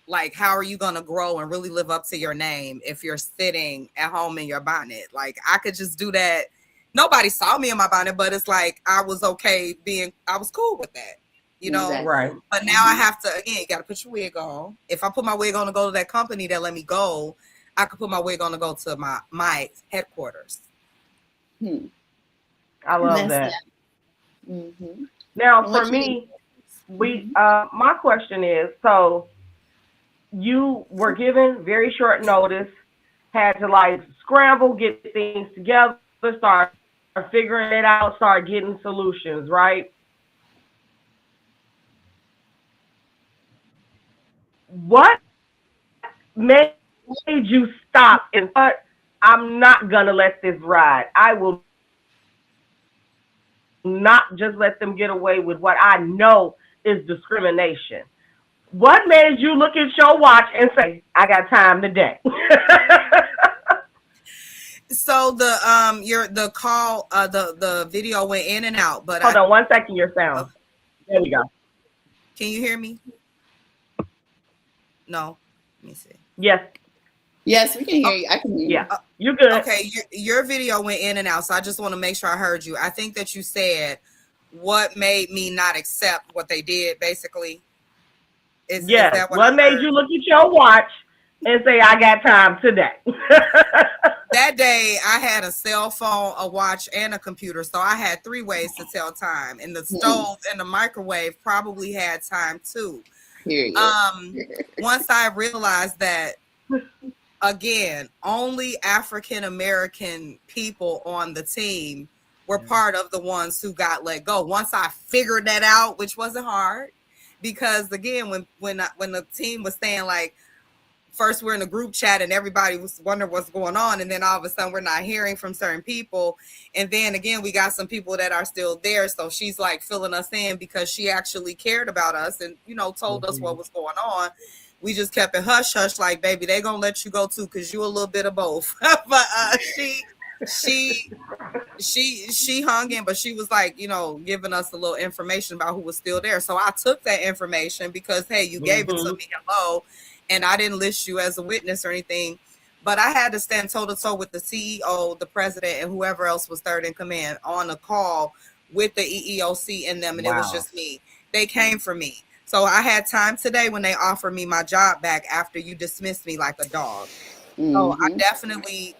like, how are you going to grow and really live up to your name if you're sitting at home in your bonnet? Like, I could just do that. Nobody saw me in my bonnet, but it's like I was okay I was cool with that. You know, Exactly. Right. But now I have to, again, you got to put your wig on. If I put my wig on to go to that company that let me go, I could put my wig on to go to my headquarters. I love that. Now, for me, my question is, so you were given very short notice, had to like scramble, get things together, start figuring it out, start getting solutions, right? What made you stop and thought, I'm not gonna let this ride. I will not just let them get away with what I know is discrimination. What made you look at your watch and say, I got time today? So the call, the video went in and out, but Hold on 1 second, your sound. There we go. Can you hear me? No. Let me see. Yes. Yes, we can hear you. I can hear you. Yeah. You're good. Okay, your video went in and out, so I just want to make sure I heard you. I think that you said what made me not accept what they did, basically. Is that what made you look at your watch and say, I got time today? That day, I had a cell phone, a watch, and a computer, so I had 3 ways to tell time. And the stove and the microwave probably had time too. Period. Once I realized that, again, only African American people on the team were part of the ones who got let go. Once I figured that out, which wasn't hard, because again, when the team was saying like, first we're in a group chat and everybody was wondering what's going on, and then all of a sudden we're not hearing from certain people, and then again we got some people that are still there, so she's like filling us in because she actually cared about us and told us what was going on. We just kept it hush hush, like, baby, they gonna let you go too because you a little bit of both. But she hung in, but she was like, giving us a little information about who was still there. So I took that information because, hey, you gave it to me, hello, and I didn't list you as a witness or anything. But I had to stand toe to toe with the CEO, the president, and whoever else was third in command on a call with the EEOC and them, and It was just me. They came for me. So I had time today when they offered me my job back after you dismissed me like a dog. So I definitely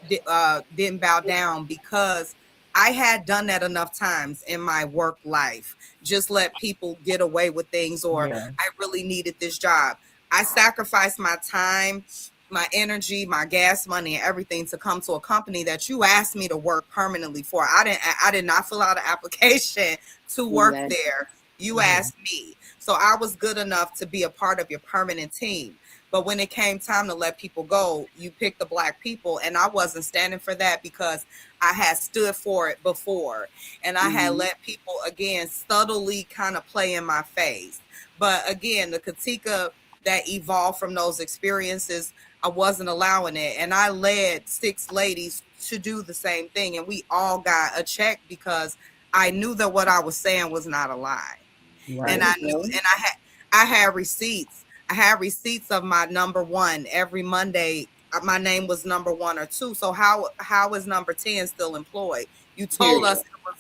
didn't bow down because I had done that enough times in my work life. Just let people get away with things, or I really needed this job. I sacrificed my time, my energy, my gas money, and everything to come to a company that you asked me to work permanently for. I did not fill out an application to work there. You asked me. So I was good enough to be a part of your permanent team. But when it came time to let people go, you picked the Black people. And I wasn't standing for that because I had stood for it before. And I had let people, again, subtly kind of play in my face. But again, the Katika that evolved from those experiences, I wasn't allowing it. And I led 6 ladies to do the same thing. And we all got a check because I knew that what I was saying was not a lie. Right. And I knew, and I had receipts. I had receipts of my number 1 every Monday. My name was number 1 or 2. So how is number 10 still employed? You told us it was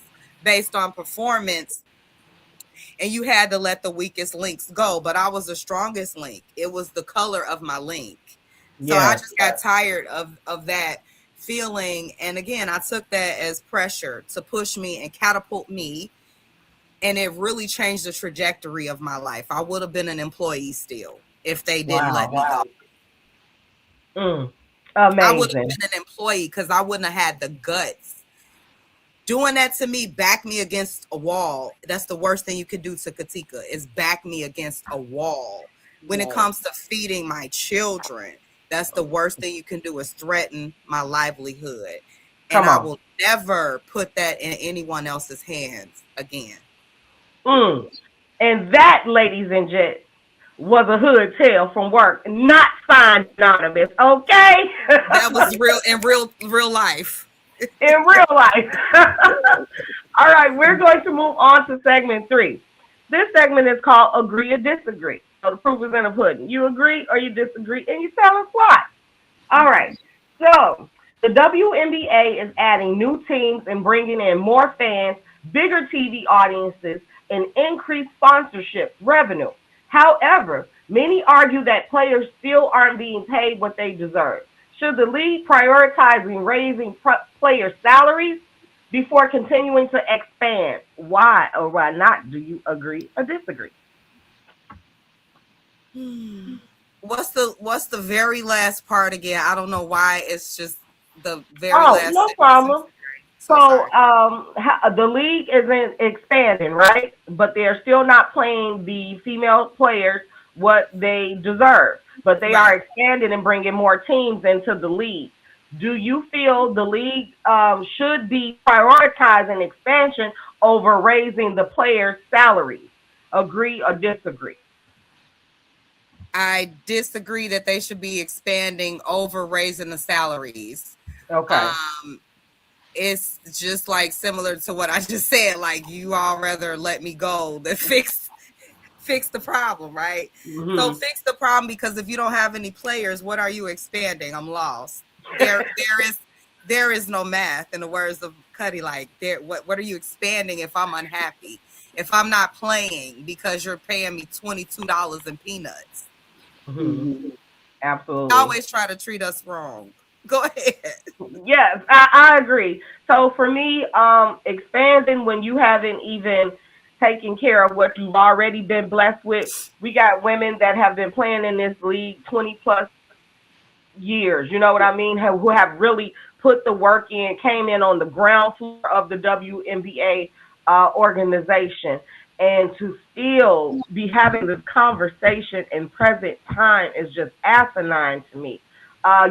based on performance, and you had to let the weakest links go. But I was the strongest link. It was the color of my link. So I just got tired of that feeling. And again, I took that as pressure to push me and catapult me. And it really changed the trajectory of my life. I would have been an employee still if they didn't let me go. Amazing. I would have been an employee because I wouldn't have had the guts. Doing that to me, back me against a wall. That's the worst thing you could do to Katika, is back me against a wall. When it comes to feeding my children, That's the worst thing you can do, is threaten my livelihood. And Come I on. will never put that in anyone else's hands again. And that, ladies and gents, was a hood tale from work, not signed anonymous, okay? That was real in real life. In real life. All right, we're going to move on to segment 3. This segment is called Agree or Disagree. So the proof is in the pudding. You agree or you disagree, and you tell us why. All right. So the WNBA is adding new teams and bringing in more fans, bigger TV audiences, and increased sponsorship revenue. However, many argue that players still aren't being paid what they deserve. Should the league prioritizing raising player salaries before continuing to expand? Why or why not? Do you agree or disagree? What's the very last part again? I don't know why it's just the very Oh, last no sentence. I'm problem. so So sorry. the league isn't expanding, right? But they're still not playing the female players what they deserve. But they are Right. expanding and bringing more teams into the league. Do you feel the league should be prioritizing expansion over raising the players' salaries? Agree or disagree? I disagree that they should be expanding over raising the salaries. Okay. Um, it's just like similar to what I just said. Like, you all rather let me go than fix the problem, right? So Hmm. fix the problem, because if you don't have any players, what are you expanding? I'm lost. There is no math, in the words of Cuddy. Like, what are you expanding if I'm unhappy? If I'm not playing because you're paying me $22 in peanuts? Hmm. You Absolutely. always try to treat us wrong. Go ahead. Yes, I agree. So for me, expanding when you haven't even taken care of what you've already been blessed with. We got women that have been playing in this league 20 plus years, you know what I mean, who have really put the work in, came in on the ground floor of the WNBA organization. And to still be having this conversation in present time is just asinine to me.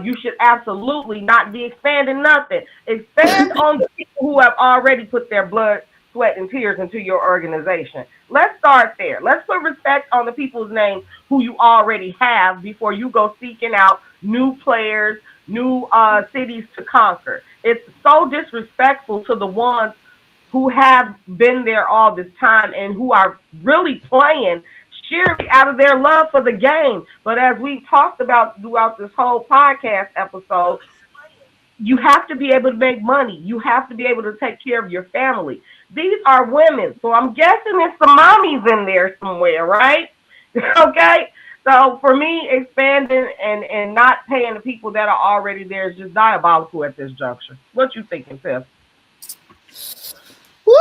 You should absolutely not be expanding nothing. Expand on the people who have already put their blood, sweat, and tears into your organization. Let's start there. Let's put respect on the people's names who you already have before you go seeking out new players, new cities to conquer. It's so disrespectful to the ones who have been there all this time and who are really playing sheerly out of their love for the game. But as we've talked about throughout this whole podcast episode, you have to be able to make money. You have to be able to take care of your family. These are women. So I'm guessing there's some mommies in there somewhere, right? Okay? So for me, expanding and not paying the people that are already there is just diabolical at this juncture. What you thinking, Tiff? Woo!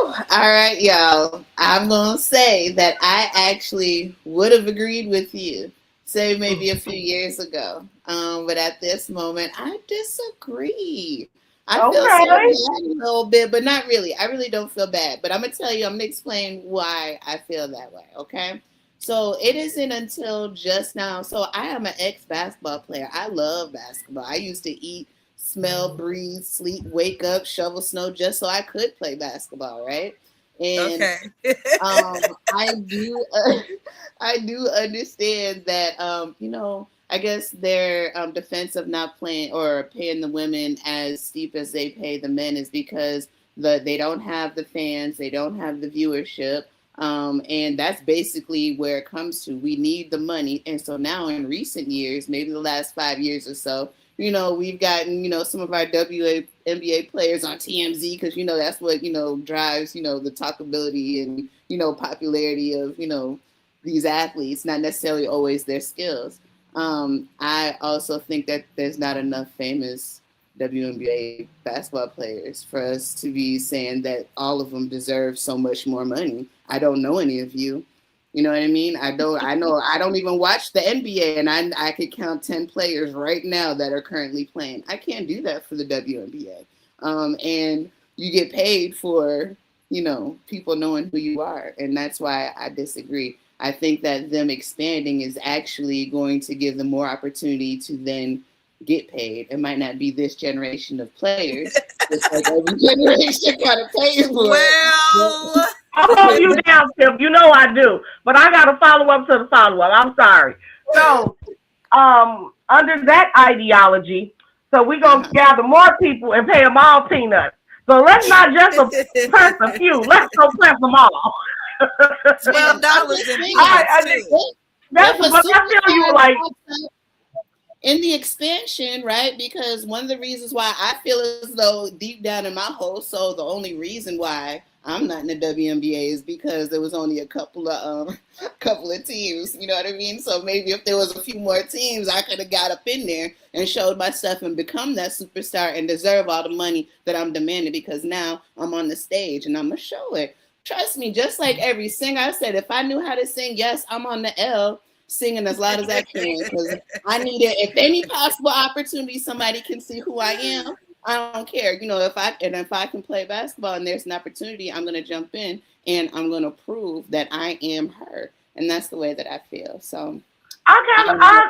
All right, y'all. I'm gonna say that I actually would have agreed with you, say maybe a few years ago. But at this moment, I disagree. I feel so Okay. bad a little bit, but not really. I really don't feel bad. But I'm gonna tell you, I'm gonna explain why I feel that way. Okay. So it isn't until just now. So I am an ex basketball player. I love basketball. I used to eat, smell, breathe, sleep, wake up, shovel snow just so I could play basketball, right? And Okay. um, I do, I do understand that, I guess their defense of not playing or paying the women as steep as they pay the men is because they don't have the fans, they don't have the viewership, and that's basically where it comes to. We need the money, and so now in recent years, maybe the last 5 years or so, we've gotten, some of our WNBA players on TMZ because, that's what, drives, the talkability and, popularity of, these athletes, not necessarily always their skills. I also think that there's not enough famous WNBA basketball players for us to be saying that all of them deserve so much more money. I don't know any of you. You know what I mean? I don't even watch the NBA, and I could count 10 players right now that are currently playing. I can't do that for the WNBA. And you get paid for, people knowing who you are. And that's why I disagree. I think that them expanding is actually going to give them more opportunity to then get paid. It might not be this generation of players. It's like every generation kind of pays for Well, I love you down, Tiff. You know I do. But I got to follow up to the follow up. I'm sorry. So, under that ideology, so we're going to gather more people and pay them all peanuts. So let's not just oppress a few. Let's oppress them all. $12 in I, peanuts I, too. that's what I feel you like. In the expansion, right? Because one of the reasons why I feel as though deep down in my whole soul, the only reason why I'm not in the WNBA is because there was only a couple of teams. You know what I mean? So maybe if there was a few more teams, I could have got up in there and showed my stuff and become that superstar and deserve all the money that I'm demanding, because now I'm on the stage and I'm gonna show it. Trust me, just like every singer, I said, if I knew how to sing, yes, I'm on the L singing as loud as I can, because I need it. If any possible opportunity somebody can see who I am, I don't care. You know, if I can play basketball and there's an opportunity, I'm gonna jump in and I'm gonna prove that I am her. And that's the way that I feel. So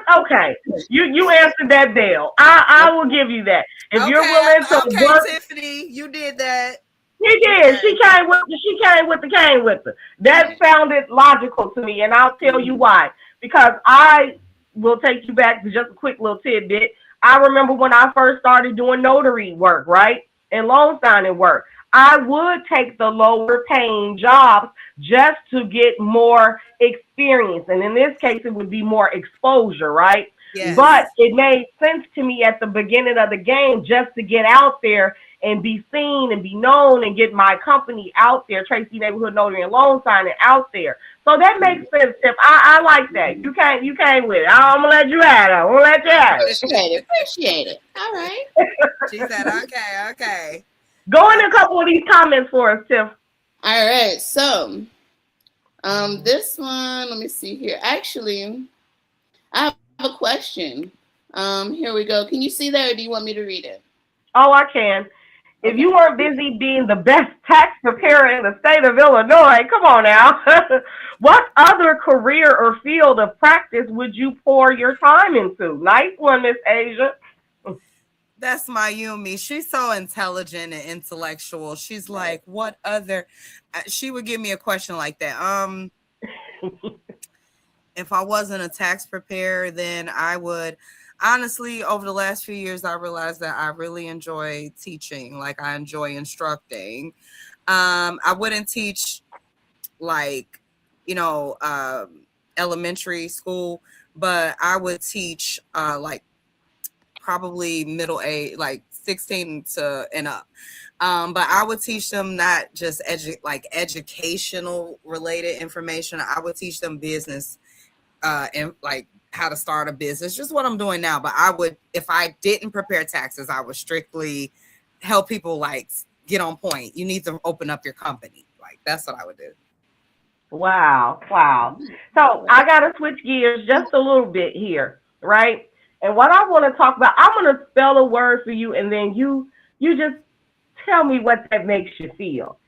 Okay. You answered that, Dale. I will give you that. If you're willing to work, Tiffany, you did that. she did. She came with her. That sounded logical to me, and I'll tell you why. Because I will take you back to just a quick little tidbit. I remember when I first started doing notary work, right? And loan signing work. I would take the lower paying jobs just to get more experience. And in this case, it would be more exposure, right? Yes. But it made sense to me at the beginning of the game just to get out there and be seen and be known and get my company out there, Tracee Neighborhood Notary and Loan Signing out there. So that makes sense, Tiff. I like that. You came with it. I'm gonna let you have it. I'm gonna let you have it. Appreciate it. All right. She said, okay. Go into a couple of these comments for us, Tiff. All right. So, this one, let me see here. Actually, I have a question. Here we go. Can you see that, or do you want me to read it? Oh, I can. If you weren't busy being the best tax preparer in the state of Illinois, come on now. What other career or field of practice would you pour your time into? Nice one, Miss Asia. That's my Yumi. She's so intelligent and intellectual. She's like, what other? She would give me a question like that. If I wasn't a tax preparer, then I would. Honestly, over the last few years, I realized that I really enjoy teaching. Like, I enjoy instructing. I wouldn't teach like, elementary school, but I would teach like probably middle age, like 16 and up. But I would teach them not just educational related information. I would teach them business and like how to start a business, just what I'm doing now. But I would, if I didn't prepare taxes, I would strictly help people like get on point. You need to open up your company. Like, that's what I would do. Wow. So I got to switch gears just a little bit here, right? And what I want to talk about, I'm going to spell a word for you, and then you just tell me what that makes you feel.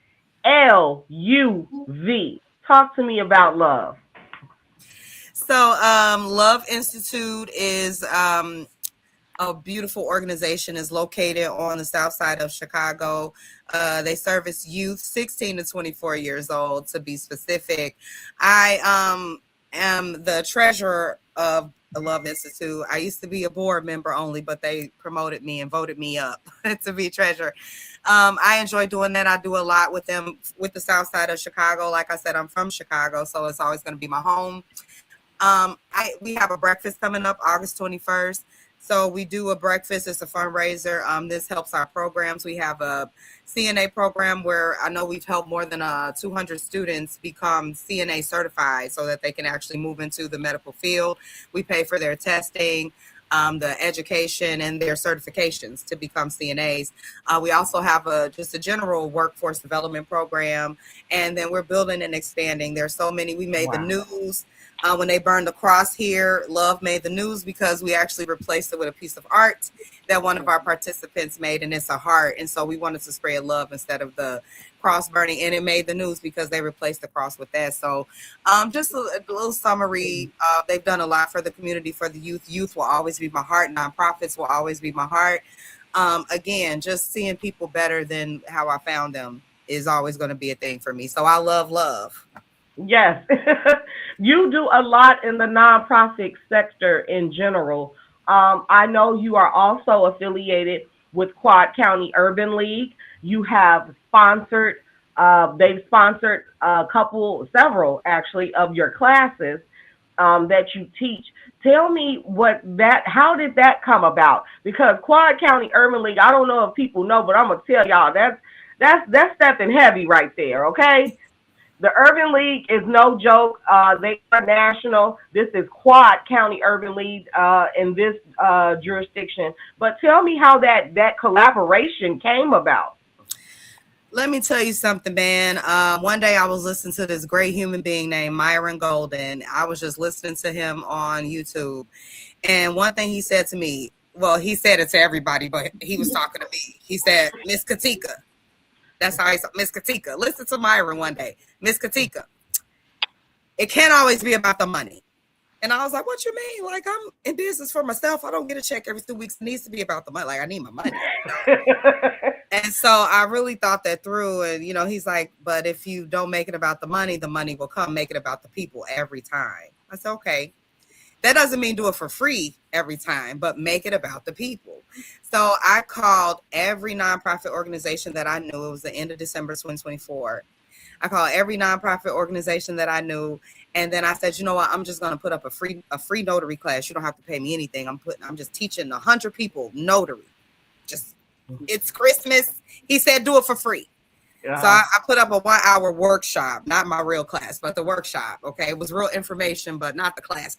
LUV. Talk to me about love. So Love Institute is a beautiful organization. Is located on the south side of Chicago. They service youth 16 to 24 years old, to be specific. I am the treasurer of the Love Institute. I used to be a board member only, but they promoted me and voted me up to be treasurer. I enjoy doing that. I do a lot with them with the south side of Chicago. Like I said, I'm from Chicago, so it's always going to be my home. We have a breakfast coming up August 21st. So we do a breakfast. It's a fundraiser. This helps our programs. We have a CNA program where I know we've helped more than 200 students become CNA certified so that they can actually move into the medical field. We pay for their testing, the education, and their certifications to become CNAs. We also have just a general workforce development program. And then we're building and expanding. There's so many. We made the news. When they burned the cross here, Love made the news because we actually replaced it with a piece of art that one of our participants made, and it's a heart. And so we wanted to spread love instead of the cross burning, and it made the news because they replaced the cross with that. So just a little summary. They've done a lot for the community, for the youth. Youth will always be my heart. Nonprofits will always be my heart. Again, just seeing people better than how I found them is always going to be a thing for me. So I love. Yes. You do a lot in the nonprofit sector in general. I know you are also affiliated with Quad County Urban League. You have sponsored, they've sponsored several actually, of your classes that you teach. Tell me how did that come about? Because Quad County Urban League, I don't know if people know, but I'm gonna tell y'all that's stepping heavy right there. Okay, the Urban League is no joke. They are national. This is Quad County Urban League in this jurisdiction. But tell me how that collaboration came about. Let me tell you something, man. One day I was listening to this great human being named Myron Golden. I was just listening to him on YouTube. And one thing he said to me, well, he said it to everybody, but he was talking to me. He said, Miss Katika. That's how he said, Miss Katika. Listen to Myron one day. Miss Katika. It can't always be about the money. And I was like, what you mean? Like, I'm in business for myself. I don't get a check every 2 weeks. It needs to be about the money. Like, I need my money. And so I really thought that through. And, he's like, but if you don't make it about the money will come. Make it about the people every time. I said, okay. That doesn't mean do it for free every time, but make it about the people. So I called every nonprofit organization that I knew. It was the end of December 2024. I called every nonprofit organization that I knew. And then I said, you know what? I'm just going to put up a free notary class. You don't have to pay me anything. I'm just teaching 100 people notary. It's Christmas. He said, do it for free. So I put up a 1-hour workshop, not my real class, but the workshop. Okay. It was real information, but not the class.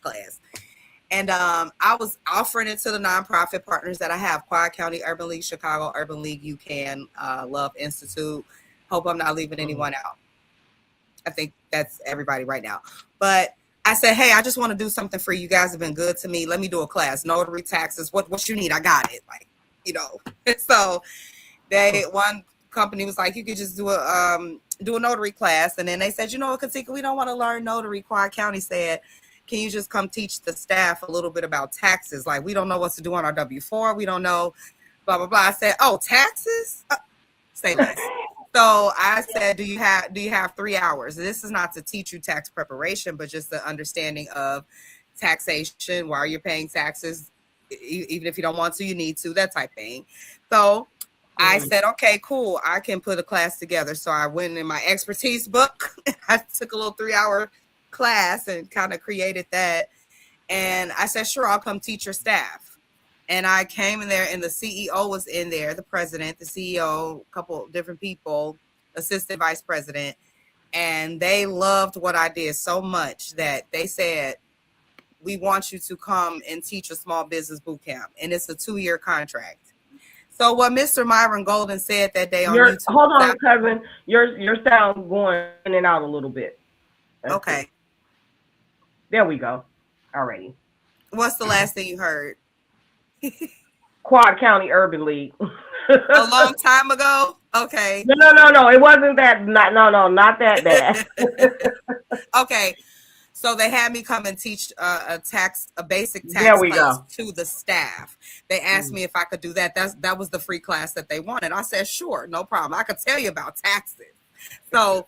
And I was offering it to the nonprofit partners that I have: Quad County Urban League, Chicago Urban League, UCAN, Love Institute. Hope I'm not leaving anyone out. I think that's everybody right now. But I said, hey, I just want to do something for you. You guys have been good to me. Let me do a class. Notary, taxes, what you need, I got it. So one company was like, you could just do a notary class. And then they said, Katika, we don't want to learn notary. Quad County said, can you just come teach the staff a little bit about taxes? Like, we don't know what to do on our W-4. We don't know, blah, blah, blah. I said, oh, taxes? Say less. So I said, do you have 3 hours? This is not to teach you tax preparation, but just the understanding of taxation, why you're paying taxes, even if you don't want to, you need to, that type thing. So I said, okay, cool. I can put a class together. So I went in my expertise book. I took a little 3-hour class and kind of created that. And I said, sure, I'll come teach your staff. And I came in there and the CEO was in there, the president, the CEO, a couple different people, assistant vice president. And they loved what I did so much that they said, we want you to come and teach a small business boot camp. And it's a 2-year contract. So what Mr. Myron Golden said that day on YouTube. Hold on, cousin. Your sound going in and out a little bit. That's okay. It. There we go. Alrighty. What's the last thing you heard? Quad County Urban League. A long time ago? Okay. No. It wasn't that. Not that bad. Okay. So they had me come and teach a basic tax class to the staff. They asked me if I could do that. That was the free class that they wanted. I said, sure, no problem. I could tell you about taxes. So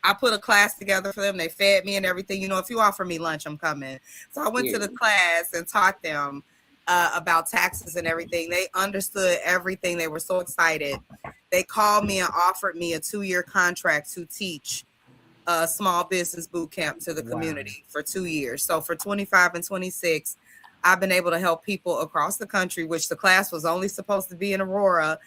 I put a class together for them. They fed me and everything. If you offer me lunch, I'm coming. So I went to the class and taught them about taxes and everything. They understood everything. They were so excited. They called me and offered me a 2-year contract to teach a small business boot camp to the community for 2 years. So for 25 and 26, I've been able to help people across the country, which the class was only supposed to be in Aurora,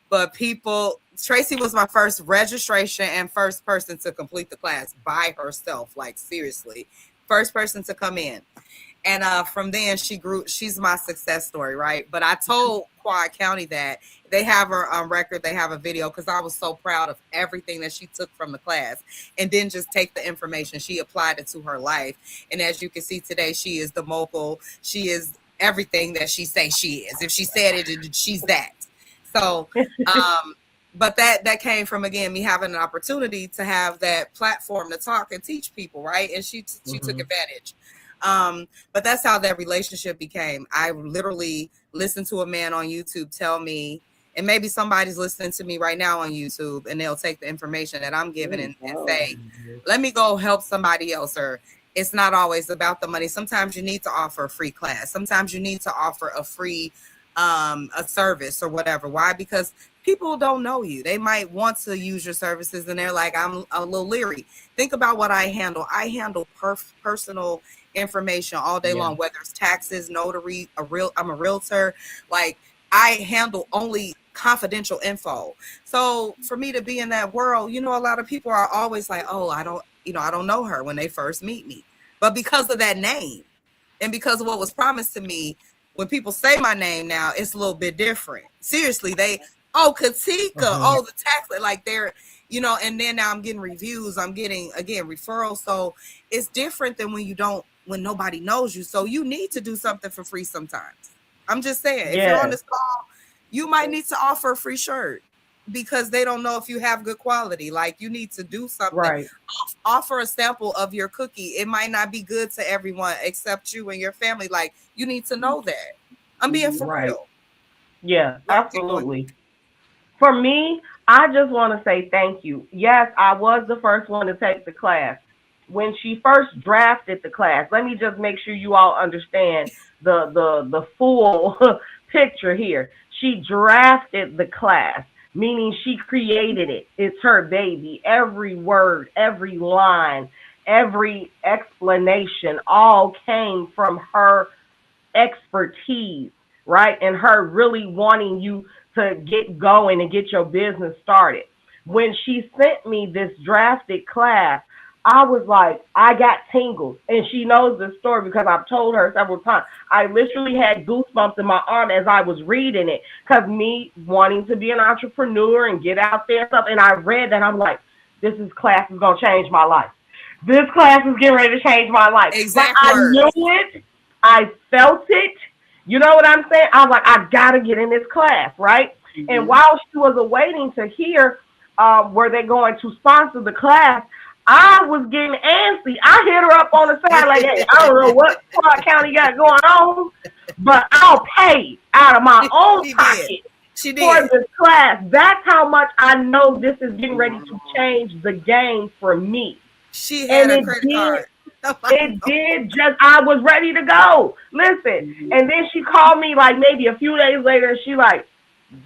but Tracee was my first registration and first person to complete the class by herself. Like, seriously, first person to come in. And from then she grew. She's my success story, right? But I told Quad County that they have her on record. They have a video because I was so proud of everything that she took from the class and didn't just take the information. She applied it to her life. And as you can see today, she is the mogul. She is everything that she says she is. If she said it, she's that. So but that came from, again, me having an opportunity to have that platform to talk and teach people, right? And she took advantage. But that's how that relationship became. I literally listened to a man on YouTube tell me, and maybe somebody's listening to me right now on YouTube, and they'll take the information that I'm giving and say, let me go help somebody else. Or it's not always about the money. Sometimes you need to offer a free class. Sometimes you need to offer a free a service or whatever. Why? Because people don't know you. They might want to use your services and they're like, I'm a little leery. Think about what I handle. I handle personal information all day long, whether it's taxes, notary, I'm a realtor. Like, I handle only confidential info. So for me to be in that world, a lot of people are always like, oh, I don't know her when they first meet me. But because of that name and because of what was promised to me, when people say my name now, it's a little bit different. Seriously, Katika, the tax, like they're, and then now I'm getting reviews, I'm getting, again, referrals. So it's different than when nobody knows you. So you need to do something for free sometimes. I'm just saying, if you're on this call, you might need to offer a free shirt because they don't know if you have good quality. Like, you need to do something. Right. Offer a sample of your cookie. It might not be good to everyone except you and your family. Like, you need to know that. I'm being for real. Yeah, absolutely. For me, I just want to say thank you. Yes, I was the first one to take the class. When she first drafted the class, let me just make sure you all understand the full picture here. She drafted the class, meaning she created it. It's her baby. Every word, every line, every explanation all came from her expertise, right? And her really wanting you to get going and get your business started. When she sent me this drafted class, I was like, I got tingles. And she knows the story because I've told her several times. I literally had goosebumps in my arm as I was reading it because me wanting to be an entrepreneur and get out there and stuff. And I read that. I'm like, class is going to change my life. This class is getting ready to change my life. Exactly. I knew it. I felt it. You know what I'm saying? I was like, I got to get in this class, right? Mm-hmm. And while she was awaiting to hear were they going to sponsor the class, I was getting antsy. I hit her up on the side like, hey, I don't know what Clark County got going on, but I'll pay out of my own pocket for this class. That's how much I know this is getting ready to change the game for me. She had a credit card. It did just, I was ready to go. Listen, and then she called me like maybe a few days later, and she like,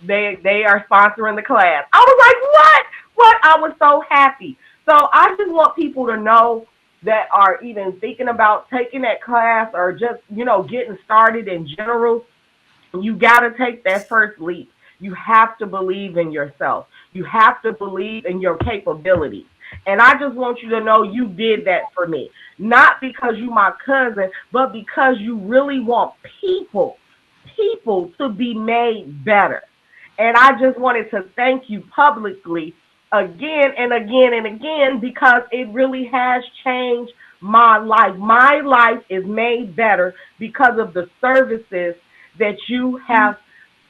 they are sponsoring the class. I was like, what? What? I was so happy. So I just want people to know that are even thinking about taking that class or just, getting started in general, you got to take that first leap. You have to believe in yourself. You have to believe in your capabilities. And I just want you to know you did that for me. Not because you my cousin, but because you really want people to be made better. And I just wanted to thank you publicly again and again and again because it really has changed my life. My life is made better because of the services that you have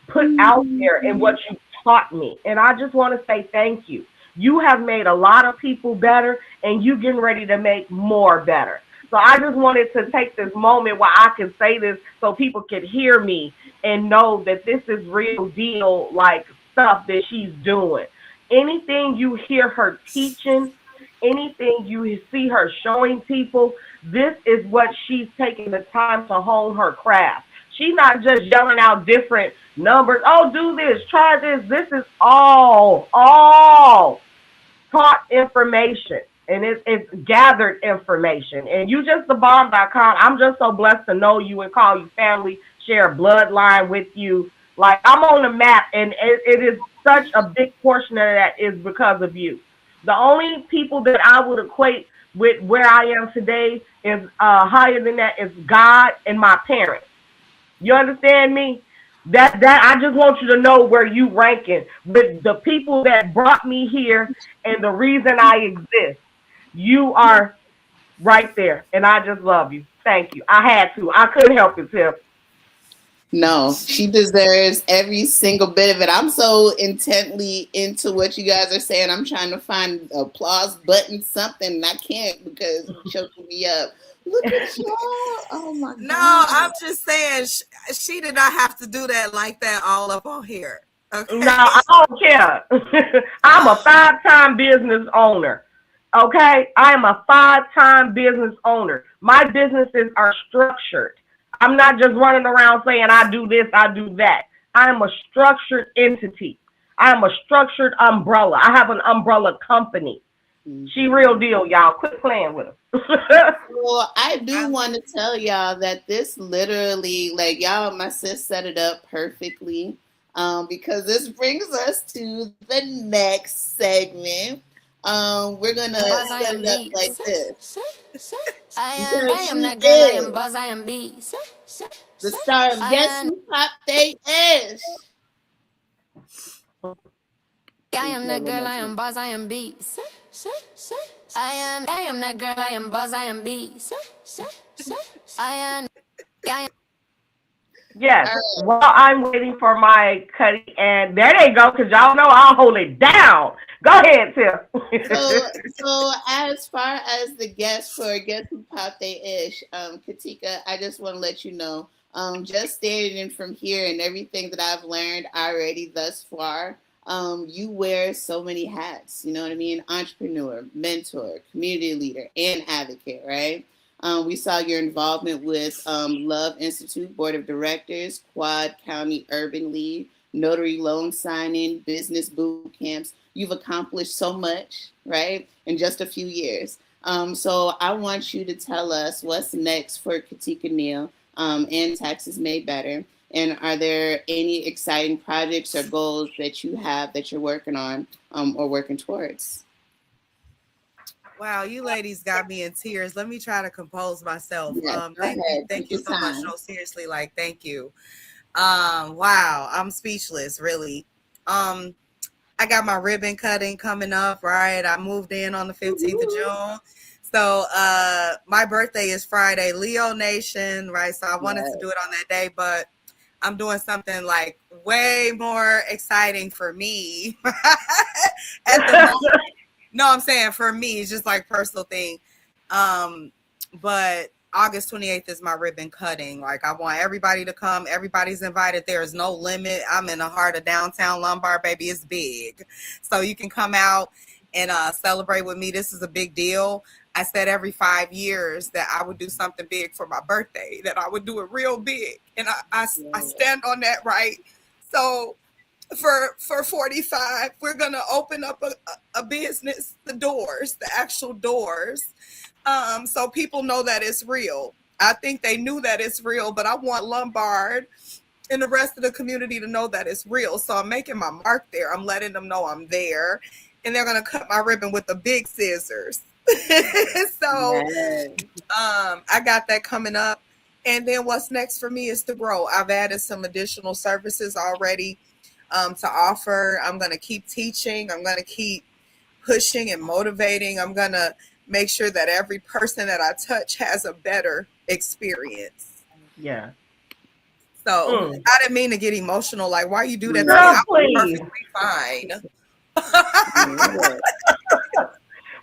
put out there and what you taught me. And I just want to say thank you. You have made a lot of people better, and you getting ready to make more better. So I just wanted to take this moment where I can say this so people can hear me and know that this is real deal, like stuff that she's doing. Anything you hear her teaching, anything you see her showing people, this is what she's taking the time to hone her craft. She's not just yelling out different numbers. Oh, do this, try this. This is all taught information, and it's gathered information. And you just the bomb.com. I'm just so blessed to know you and call you family, share a bloodline with you. Like, I'm on the map, and it is such a big portion of that is because of you. The only people that I would equate with where I am today is higher than that is God and my parents. You understand me? That I just want you to know where you ranking with the people that brought me here and the reason I exist. You are right there, and I just love you. Thank you. I had to. I couldn't help it, Tiff. No, she deserves every single bit of it. I'm so intently into what you guys are saying. I'm trying to find the applause button, something, and I can't because you're choking me up. Look at y'all. Oh my No, God. I'm just saying she did not have to do that like that all up on here. No, Okay. I don't care. I'm a 5-time business owner. Okay? I am a 5-time business owner. My businesses are structured. I'm not just running around saying I do this, I do that. I am a structured entity. I am a structured umbrella. I have an umbrella company. She real deal, y'all. Quit playing with her. Well, I do want to tell y'all that this literally, like y'all, my sis set it up perfectly. Because this brings us to the next segment. We're gonna Buzz, I set am it up B. like this. I Because am she that girl, I am is Buzz, I am B. the star of I Guess am, Who Pop They Ish. I am that girl, I am Buzz, I am B. I am that girl, I am Buzz, I am B. I am, I am. Yes. All While I'm waiting for my cutty, and there they go, because y'all know I'll hold it down. Go ahead, Tiff. So as far as the guests for Guess Who Pop They Ish, Katika, I just want to let you know, just standing from here and everything that I've learned already thus far, you wear so many hats. You know what I mean? Entrepreneur, mentor, community leader, and advocate, right? We saw your involvement with Love Institute Board of Directors, Quad County Urban League, Notary Loan Signing, Business Boot Camps. You've accomplished so much, right, in just a few years. So I want you to tell us what's next for Katika Neal and Taxes Made Better. And are there any exciting projects or goals that you have that you're working on or working towards? Wow, you ladies got me in tears. Let me try to compose myself. Yes, go Thank you, ahead. thank Take you your so much. time. No, seriously, like thank you. Wow, I'm speechless, really. Um, I got my ribbon cutting coming up, right? I moved in on the 15th of June. So my birthday is Friday, Leo Nation, right? So I wanted to Yes. do it on that day, but I'm doing something like way more exciting for me at the moment. No, I'm saying for me, it's just like personal thing. But August 28th is my ribbon cutting. Like I want everybody to come. Everybody's invited. There is no limit. I'm in the heart of downtown Lombard, baby. It's big. So you can come out and celebrate with me. This is a big deal. I said every 5 years that I would do something big for my birthday, that I would do it real big. And I stand on that, right? So for 45, we're gonna open up a business, the doors, the actual doors, so people know that it's real. I think they knew that it's real, but I want Lombard and the rest of the community to know that it's real. So I'm making my mark there. I'm letting them know I'm there, and they're gonna cut my ribbon with the big scissors. So Yes. I got that coming up. And then what's next for me is to grow. I've added some additional services already to offer. I'm going to keep teaching. I'm going to keep pushing and motivating. I'm going to make sure that every person that I touch has a better experience. Yeah. So I didn't mean to get emotional. Like, why you do that to me? Girl, I'm please. perfectly fine.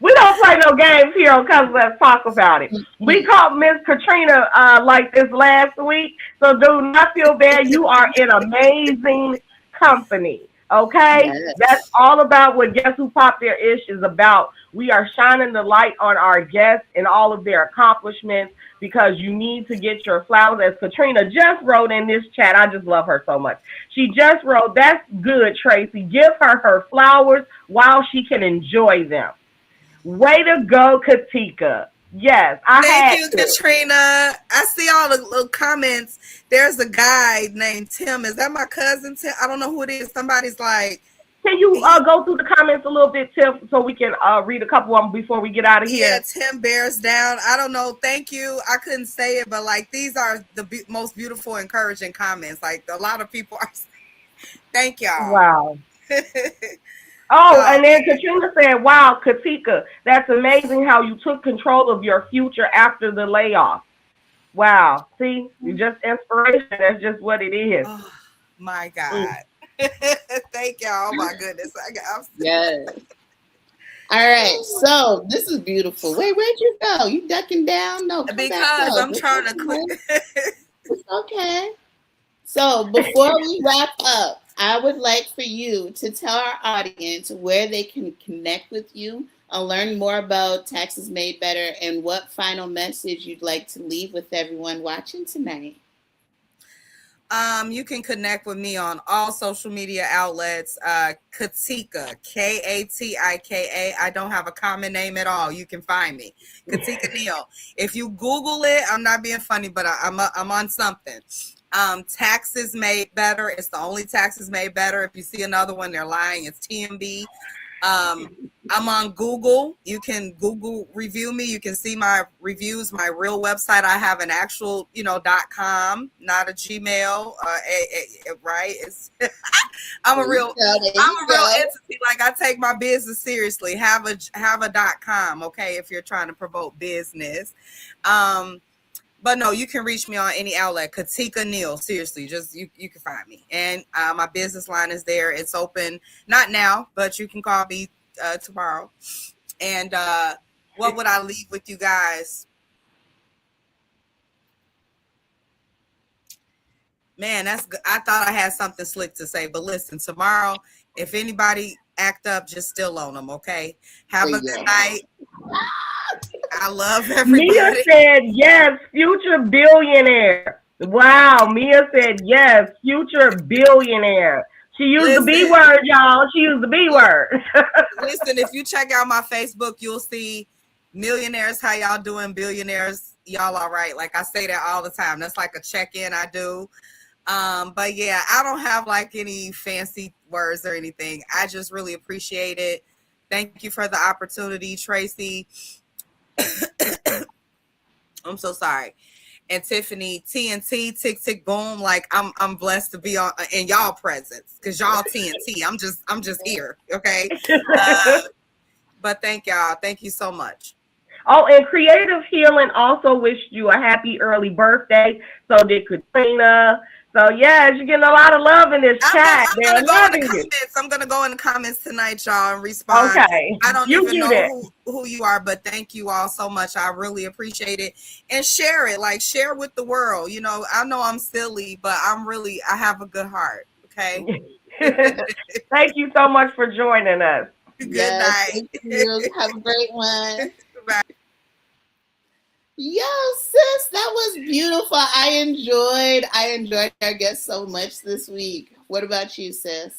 We don't play no games here on Cause Let's Talk About It. We caught Miss Katrina like this last week, so do not feel bad. You are in amazing company. Okay? That's Yes. all about what Guess Who Popped Their Ish is about. We are shining the light on our guests and all of their accomplishments because you need to get your flowers. As Katrina just wrote in this chat, I just love her so much. She just wrote, "That's good, Tracee. Give her flowers while she can enjoy them." Way to go, Katika. Yes, I Thank had you, to. Katrina. I see all the little comments. There's a guy named Tim. Is that my cousin Tim? I don't know who it is. Somebody's like, Can you he, go through the comments a little bit, Tiff, so we can read a couple of them before we get out of yeah, here? Tim bears down. I don't know. Thank you. I couldn't say it, but like these are the most beautiful, encouraging comments. Like a lot of people are. Thank y'all. Wow. Oh, So and then Katrina said, "Wow, Katika, that's amazing how you took control of your future after the layoff." Wow. See, you're just inspiration. That's just what it is. Oh my Mm. God. Thank y'all. Oh my goodness. Yes. All right. So this is beautiful. Wait, where'd you go? You ducking down? No, come back Because up. I'm It's trying to okay. quit. It's okay. So before we wrap up, I would like for you to tell our audience where they can connect with you and learn more about Taxes Made Better and what final message you'd like to leave with everyone watching tonight. You can connect with me on all social media outlets. Katika, Katika. I don't have a common name at all. You can find me, Katika Neal. If you Google it, I'm not being funny, but I'm on something. Taxes Made Better. It's the only Taxes Made Better. If you see another one, they're lying. It's TMB. I'm on Google. You can Google review me. You can see my reviews, my real website. I have an actual, .com, not a Gmail. Right? It's I'm a real entity. Like, I take my business seriously. Have a .com. Okay, if you're trying to promote business. But no, you can reach me on any outlet. Katika Neal, seriously, just you can find me. And my business line is there. It's open, not now, but you can call me tomorrow. And what would I leave with you guys? Man, that's good. I thought I had something slick to say, but listen, tomorrow, if anybody act up, just still on them, okay? Have a good night. I love everybody. Mia said yes, future billionaire. Wow, Mia said yes, future billionaire. She used the B word, y'all. She used the B word. Listen, if you check out my Facebook, you'll see millionaires, how y'all doing? Billionaires, y'all all right? Like, I say that all the time. That's like a check-in I do. But yeah, I don't have like any fancy words or anything. I just really appreciate it. Thank you for the opportunity, Tracee. I'm so sorry. And Tiffany, TNT, tick tick boom. Like, I'm blessed to be on in y'all presence, because y'all TNT. I'm just here, okay. But thank y'all. Thank you so much. Oh, and Creative Healing also wished you a happy early birthday. So did Katrina. So yes, you're getting a lot of love in this chat. They're loving you. I'm gonna go in the comments tonight, y'all, and respond. Okay. I don't even know who you are, but thank you all so much. I really appreciate it. And share it, like, share with the world. I know I'm silly, but I have a good heart. Okay. Thank you so much for joining us. Good night. Thank you. Have a great one. Bye. Yo, sis, that was beautiful. I enjoyed our guest so much this week. What about you, sis?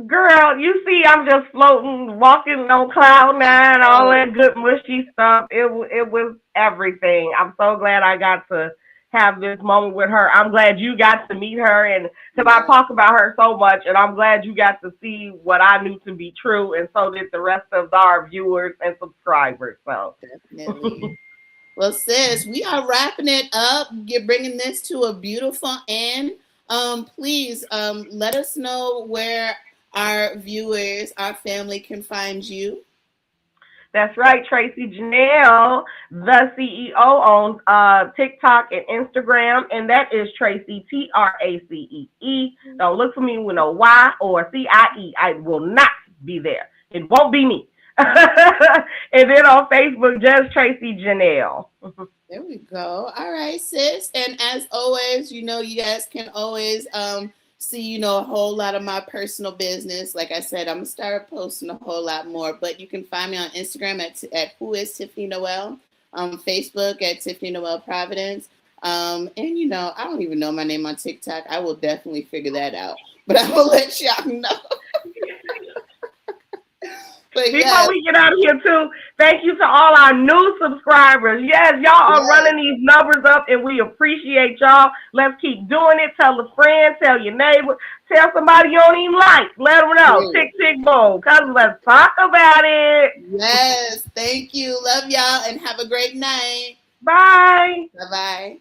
Girl, you see, I'm just floating, walking on cloud nine, all that good mushy stuff. It was everything. I'm so glad I got to have this moment with her. I'm glad you got to meet her, and because I talk about her so much, and I'm glad you got to see what I knew to be true, and so did the rest of our viewers and subscribers. So definitely. Well, sis, we are wrapping it up. You're bringing this to a beautiful end. Please let us know where our viewers, our family can find you. That's right, Tracee Janelle, the CEO, on TikTok and Instagram, and that is Tracee, Tracee. Don't look for me with no Y or CIE. I will not be there. It won't be me. And then on Facebook, just Tracee Janelle. There we go. All right, sis. And as always, you guys can always see, a whole lot of my personal business. Like I said, I'm going to start posting a whole lot more. But you can find me on Instagram at Who is Tiffany Noelle, Facebook at Tiffany Noelle Providence. And, I don't even know my name on TikTok. I will definitely figure that out. But I will let y'all know. But before we get out of here, too, thank you to all our new subscribers. Yes, y'all are running these numbers up, and we appreciate y'all. Let's keep doing it. Tell a friend, tell your neighbor, tell somebody you don't even like. Let them know. Tick, tick, boom. Because let's talk about it. Yes, thank you. Love y'all, and have a great night. Bye. Bye-bye.